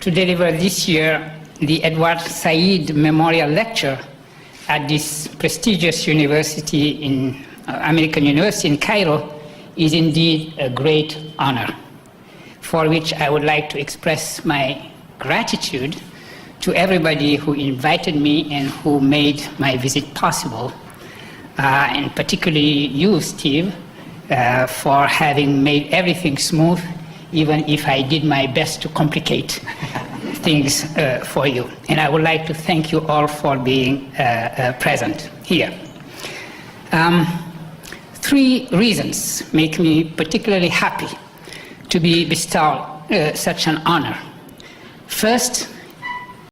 to deliver this year the Edward Said Memorial Lecture at this prestigious university in American University in Cairo is indeed a great honor, for which I would like to express my gratitude to everybody who invited me and who made my visit possible, and particularly you, Steve, for having made everything smooth, even if I did my best to complicate things for you. And I would like to thank you all for being present here. 3 reasons make me particularly happy to be bestowed such an honor. First,